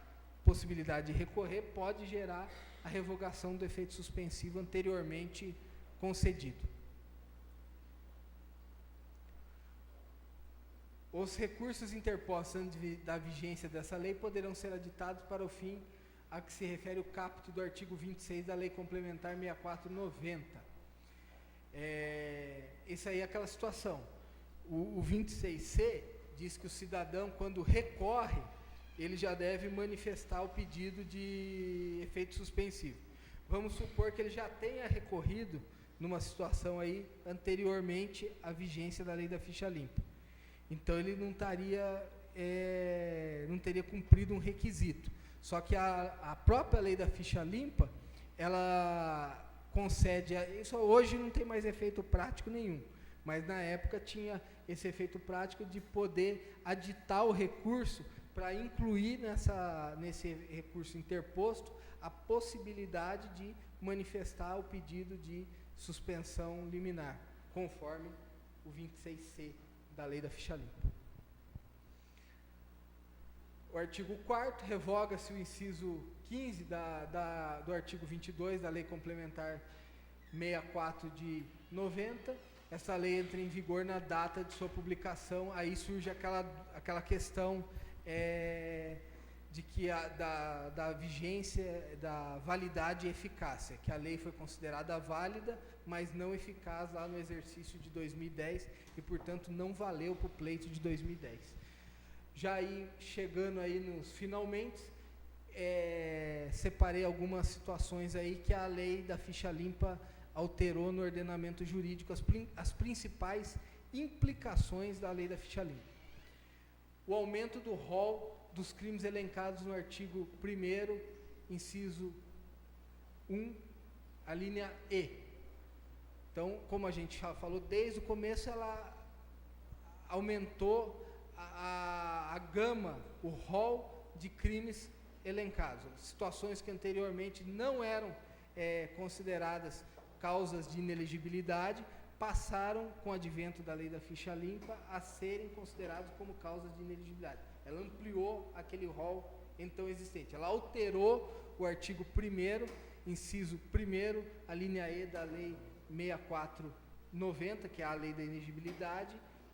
possibilidade de recorrer pode gerar a revogação do efeito suspensivo anteriormente concedido. Os recursos interpostos antes da vigência dessa lei poderão ser aditados para o fim a que se refere o caput do artigo 26 da Lei Complementar 6490. Isso aí é aquela situação. O 26C diz que o cidadão, quando recorre, ele já deve manifestar o pedido de efeito suspensivo. Vamos supor que ele já tenha recorrido numa situação aí anteriormente à vigência da lei da ficha limpa. Então ele não teria cumprido um requisito. Só que a própria lei da ficha limpa, ela concede, isso hoje não tem mais efeito prático nenhum, mas na época tinha esse efeito prático de poder aditar o recurso para incluir nesse recurso interposto a possibilidade de manifestar o pedido de suspensão liminar, conforme o 26C da lei da ficha limpa. O artigo 4º, revoga-se o inciso 15 do artigo 22 da Lei Complementar 64 de 90. Essa lei entra em vigor na data de sua publicação. Aí surge aquela questão de que da vigência, da validade e eficácia, que a lei foi considerada válida, mas não eficaz lá no exercício de 2010 e, portanto, não valeu para o pleito de 2010. Já aí, chegando aí nos finalmente, separei algumas situações aí que a lei da ficha limpa alterou no ordenamento jurídico, as principais implicações da lei da ficha limpa. O aumento do rol dos crimes elencados no artigo 1º, inciso 1, a linha E. Então, como a gente já falou, desde o começo ela aumentou a gama, o rol de crimes elencados. Situações que anteriormente não eram consideradas causas de inelegibilidade, passaram, com o advento da lei da ficha limpa, a serem consideradas como causas de inelegibilidade. Ela ampliou aquele rol então existente. Ela alterou o artigo 1º, inciso 1º, a linha E da lei 6490, que é a lei da inelegibilidade,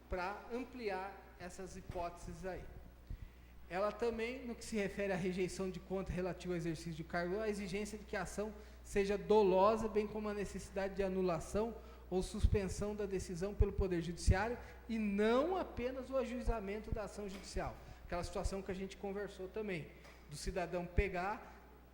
para ampliar essas hipóteses aí. Ela também, no que se refere à rejeição de conta relativa ao exercício de cargo, a exigência de que a ação seja dolosa, bem como a necessidade de anulação ou suspensão da decisão pelo Poder Judiciário e não apenas o ajuizamento da ação judicial. Aquela situação que a gente conversou também, do cidadão pegar,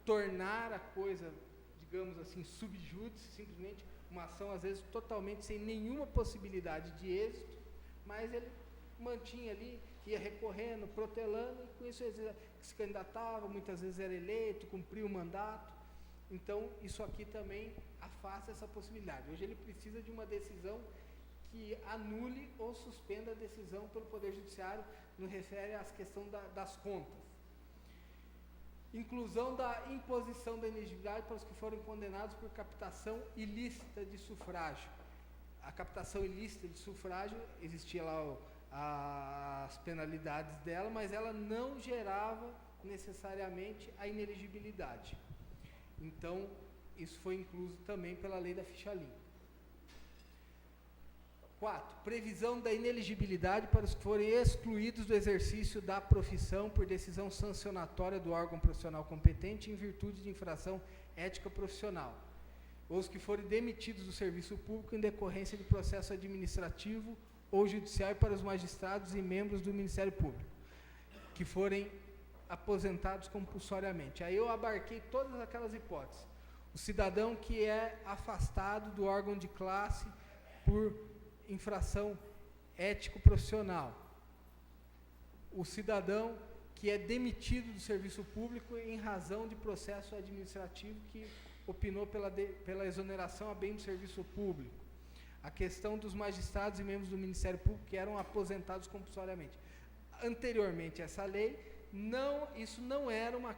tornar a coisa, digamos assim, subjúdice, simplesmente uma ação, às vezes, totalmente sem nenhuma possibilidade de êxito, mas ele mantinha ali, ia recorrendo, protelando, e com isso ele se candidatava, muitas vezes era eleito, cumpriu o mandato, Então, isso aqui também afasta essa possibilidade. Hoje ele precisa de uma decisão que anule ou suspenda a decisão pelo Poder Judiciário, no refere às questões das contas. Inclusão da imposição da inelegibilidade para os que foram condenados por captação ilícita de sufrágio. A captação ilícita de sufrágio, existia lá as penalidades dela, mas ela não gerava necessariamente a inelegibilidade. Então, isso foi incluso também pela lei da ficha limpa. 4. Previsão da inelegibilidade para os que forem excluídos do exercício da profissão por decisão sancionatória do órgão profissional competente em virtude de infração ética profissional, ou os que forem demitidos do serviço público em decorrência de processo administrativo ou judicial, e para os magistrados e membros do Ministério Público, que forem aposentados compulsoriamente. Aí eu abarquei todas aquelas hipóteses. O cidadão que é afastado do órgão de classe por infração ético-profissional. O cidadão que é demitido do serviço público em razão de processo administrativo que opinou pela exoneração a bem do serviço público. A questão dos magistrados e membros do Ministério Público que eram aposentados compulsoriamente. Anteriormente a essa lei, isso não era uma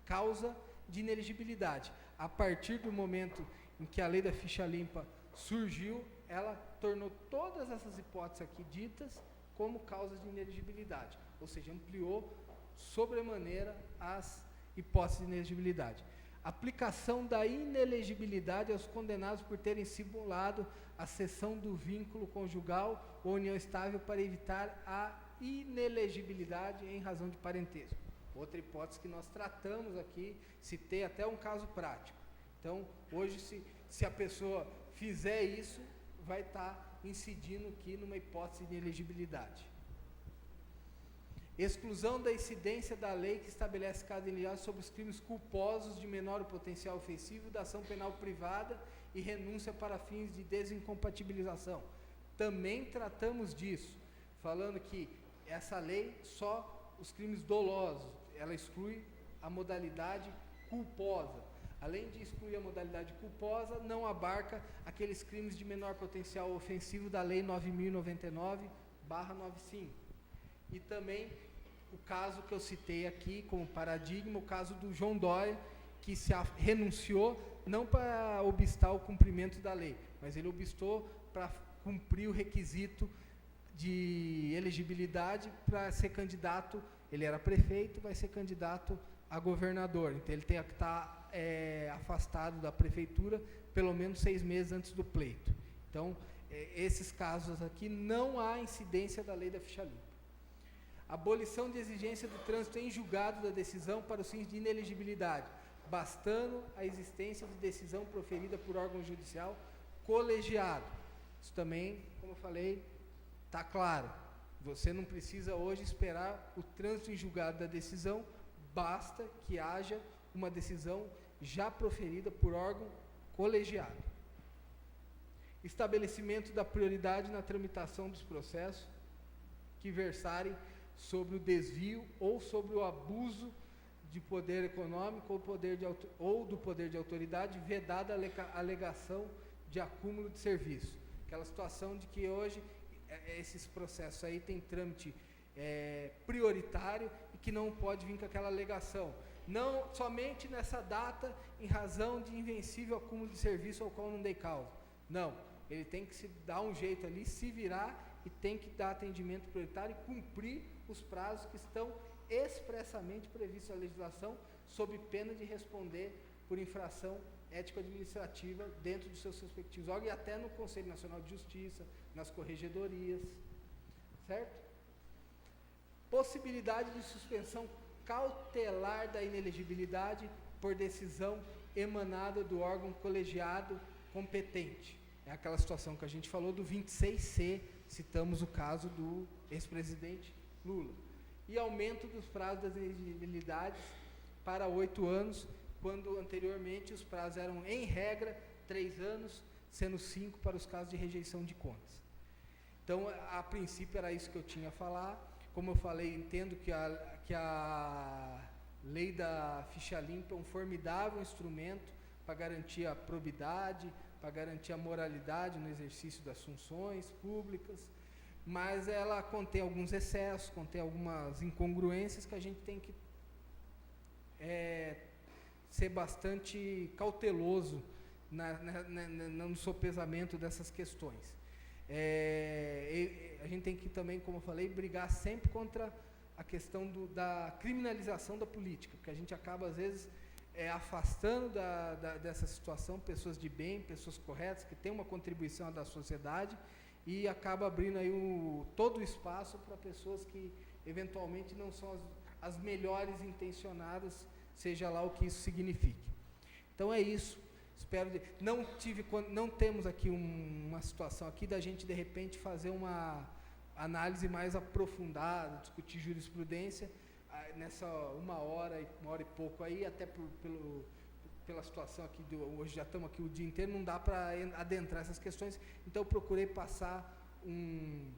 causa de inelegibilidade. A partir do momento em que a lei da ficha limpa surgiu, ela tornou todas essas hipóteses aqui ditas como causas de inelegibilidade, ou seja, ampliou sobremaneira as hipóteses de inelegibilidade. Aplicação da inelegibilidade aos condenados por terem simulado a cessão do vínculo conjugal ou união estável para evitar a inelegibilidade em razão de parentesco. Outra hipótese que nós tratamos aqui, citei até um caso prático. Então, hoje, se a pessoa fizer isso, vai estar incidindo aqui numa hipótese de inelegibilidade. Exclusão da incidência da lei que estabelece caso ilimitado sobre os crimes culposos de menor potencial ofensivo da ação penal privada e renúncia para fins de desincompatibilização. Também tratamos disso, falando que essa lei só os crimes dolosos, ela exclui a modalidade culposa. Além de excluir a modalidade culposa, não abarca aqueles crimes de menor potencial ofensivo da Lei 9.099/95. E também o caso que eu citei aqui como paradigma, o caso do João Dória, que se renunciou não para obstar o cumprimento da lei, mas ele obstou para cumprir o requisito de elegibilidade para ser candidato. Ele era prefeito, vai ser candidato a governador, então ele tem que estar afastado da prefeitura pelo menos 6 meses antes do pleito. Então, esses casos aqui não há incidência da lei da ficha limpa. Abolição de exigência do trânsito em julgado da decisão para os fins de inelegibilidade, bastando a existência de decisão proferida por órgão judicial colegiado. Isso também, como eu falei, está claro. Você não precisa hoje esperar o trânsito em julgado da decisão, basta que haja uma decisão já proferida por órgão colegiado. Estabelecimento da prioridade na tramitação dos processos que versarem sobre o desvio ou sobre o abuso de poder econômico ou do poder de autoridade, vedada a alegação de acúmulo de serviço. Aquela situação de que hoje esses processos aí têm trâmite prioritário e que não pode vir com aquela alegação. Não somente nessa data, em razão de invencível acúmulo de serviço ao qual não dei causa. Não, ele tem que se dar um jeito ali, se virar e tem que dar atendimento prioritário e cumprir os prazos que estão expressamente previstos na legislação, sob pena de responder por infração ético-administrativa dentro dos seus respectivos órgãos e até no Conselho Nacional de Justiça, nas corregedorias, certo? Possibilidade de suspensão cautelar da inelegibilidade por decisão emanada do órgão colegiado competente. É aquela situação que a gente falou do 26C, citamos o caso do ex-presidente Lula. E aumento dos prazos das inelegibilidades para 8 anos, quando anteriormente os prazos eram, em regra, 3 anos, sendo 5 para os casos de rejeição de contas. Então, a princípio era isso que eu tinha a falar. Como eu falei, entendo que a Lei da ficha limpa é um formidável instrumento para garantir a probidade, para garantir a moralidade no exercício das funções públicas, mas ela contém alguns excessos, contém algumas incongruências que a gente tem que ser bastante cauteloso no sopesamento dessas questões. A gente tem que também, como eu falei, brigar sempre contra a questão da criminalização da política, porque a gente acaba, às vezes, afastando dessa situação pessoas de bem, pessoas corretas, que têm uma contribuição da sociedade, e acaba abrindo aí todo o espaço para pessoas que, eventualmente, não são as melhores intencionadas, seja lá o que isso signifique. Então é isso. Espero não temos aqui uma situação aqui da gente de repente fazer uma análise mais aprofundada, discutir jurisprudência nessa uma hora e pouco aí, até pela situação aqui hoje já estamos aqui o dia inteiro, não dá para adentrar essas questões. Então eu procurei passar um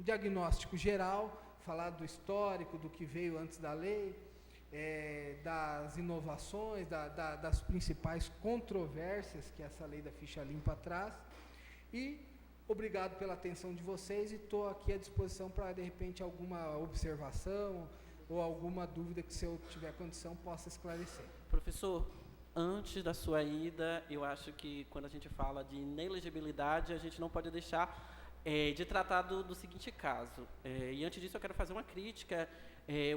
diagnóstico geral, falar do histórico, do que veio antes da lei, das inovações, das principais controvérsias que essa lei da ficha limpa traz. E obrigado pela atenção de vocês, e estou aqui à disposição para, de repente, alguma observação ou alguma dúvida que, se eu tiver condição, possa esclarecer. Professor, antes da sua ida, eu acho que quando a gente fala de inelegibilidade, a gente não pode deixar de tratar do seguinte caso. E antes disso eu quero fazer uma crítica.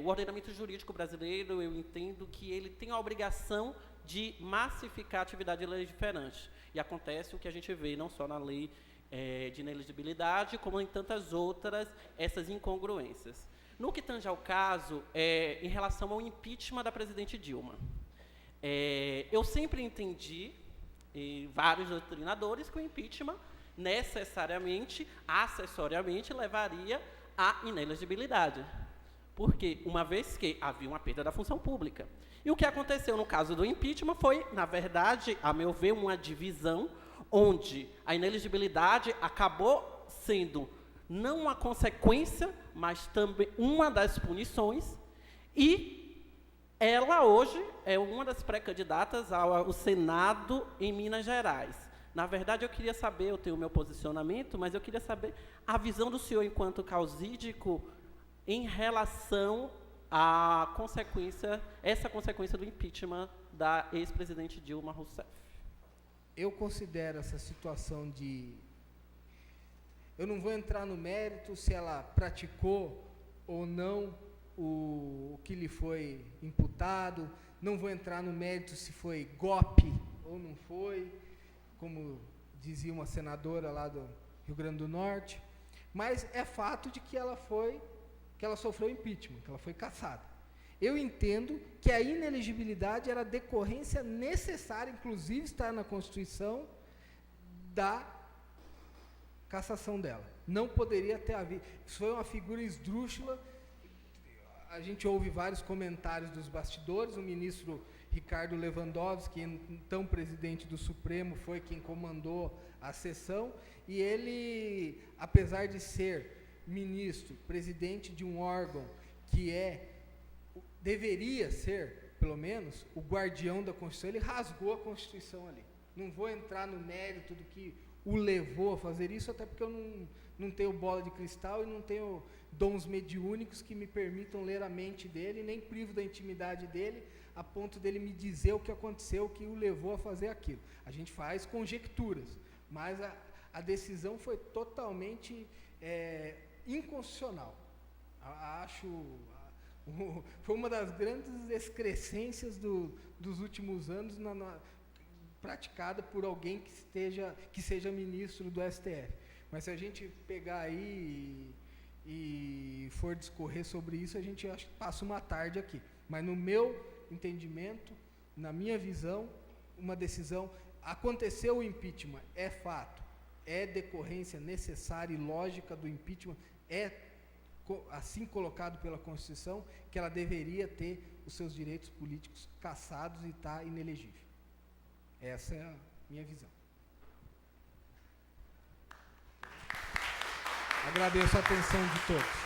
O ordenamento jurídico brasileiro, eu entendo que ele tem a obrigação de massificar a atividade legiferante. E acontece o que a gente vê, não só na lei de inelegibilidade, como em tantas outras, essas incongruências. No que tange ao caso, em relação ao impeachment da presidente Dilma, eu sempre entendi, vários doutrinadores, que o impeachment necessariamente, acessoriamente, levaria à inelegibilidade. Porque, uma vez que havia uma perda da função pública. E o que aconteceu no caso do impeachment foi, na verdade, a meu ver, uma divisão, onde a inelegibilidade acabou sendo não uma consequência, mas também uma das punições, e ela hoje é uma das pré-candidatas ao Senado em Minas Gerais. Na verdade, eu queria saber, eu tenho o meu posicionamento, mas eu queria saber a visão do senhor enquanto causídico em relação à essa consequência do impeachment da ex-presidente Dilma Rousseff. Eu considero essa situação eu não vou entrar no mérito se ela praticou ou não o que lhe foi imputado, não vou entrar no mérito se foi golpe ou não foi, como dizia uma senadora lá do Rio Grande do Norte, mas é fato de que ela sofreu impeachment, que ela foi cassada. Eu entendo que a inelegibilidade era decorrência necessária, inclusive está na Constituição, da cassação dela. Não poderia ter havido. Isso foi uma figura esdrúxula. A gente ouve vários comentários dos bastidores. O ministro Ricardo Lewandowski, então presidente do Supremo, foi quem comandou a sessão, e ele, apesar de ser ministro, presidente de um órgão que deveria ser, pelo menos, o guardião da Constituição, ele rasgou a Constituição ali. Não vou entrar no mérito do que o levou a fazer isso, até porque eu não tenho bola de cristal e não tenho dons mediúnicos que me permitam ler a mente dele, nem privo da intimidade dele, a ponto dele me dizer o que aconteceu, o que o levou a fazer aquilo. A gente faz conjecturas, mas a decisão foi totalmente inconstitucional. Foi uma das grandes excrescências dos últimos anos praticada por alguém que seja ministro do STF. Mas se a gente pegar aí e for discorrer sobre isso, a gente acho que passa uma tarde aqui. Mas no meu entendimento, na minha visão, uma decisão, aconteceu o impeachment, é fato, é decorrência necessária e lógica do impeachment, assim colocado pela Constituição, que ela deveria ter os seus direitos políticos cassados e está inelegível. Essa é a minha visão. Agradeço a atenção de todos.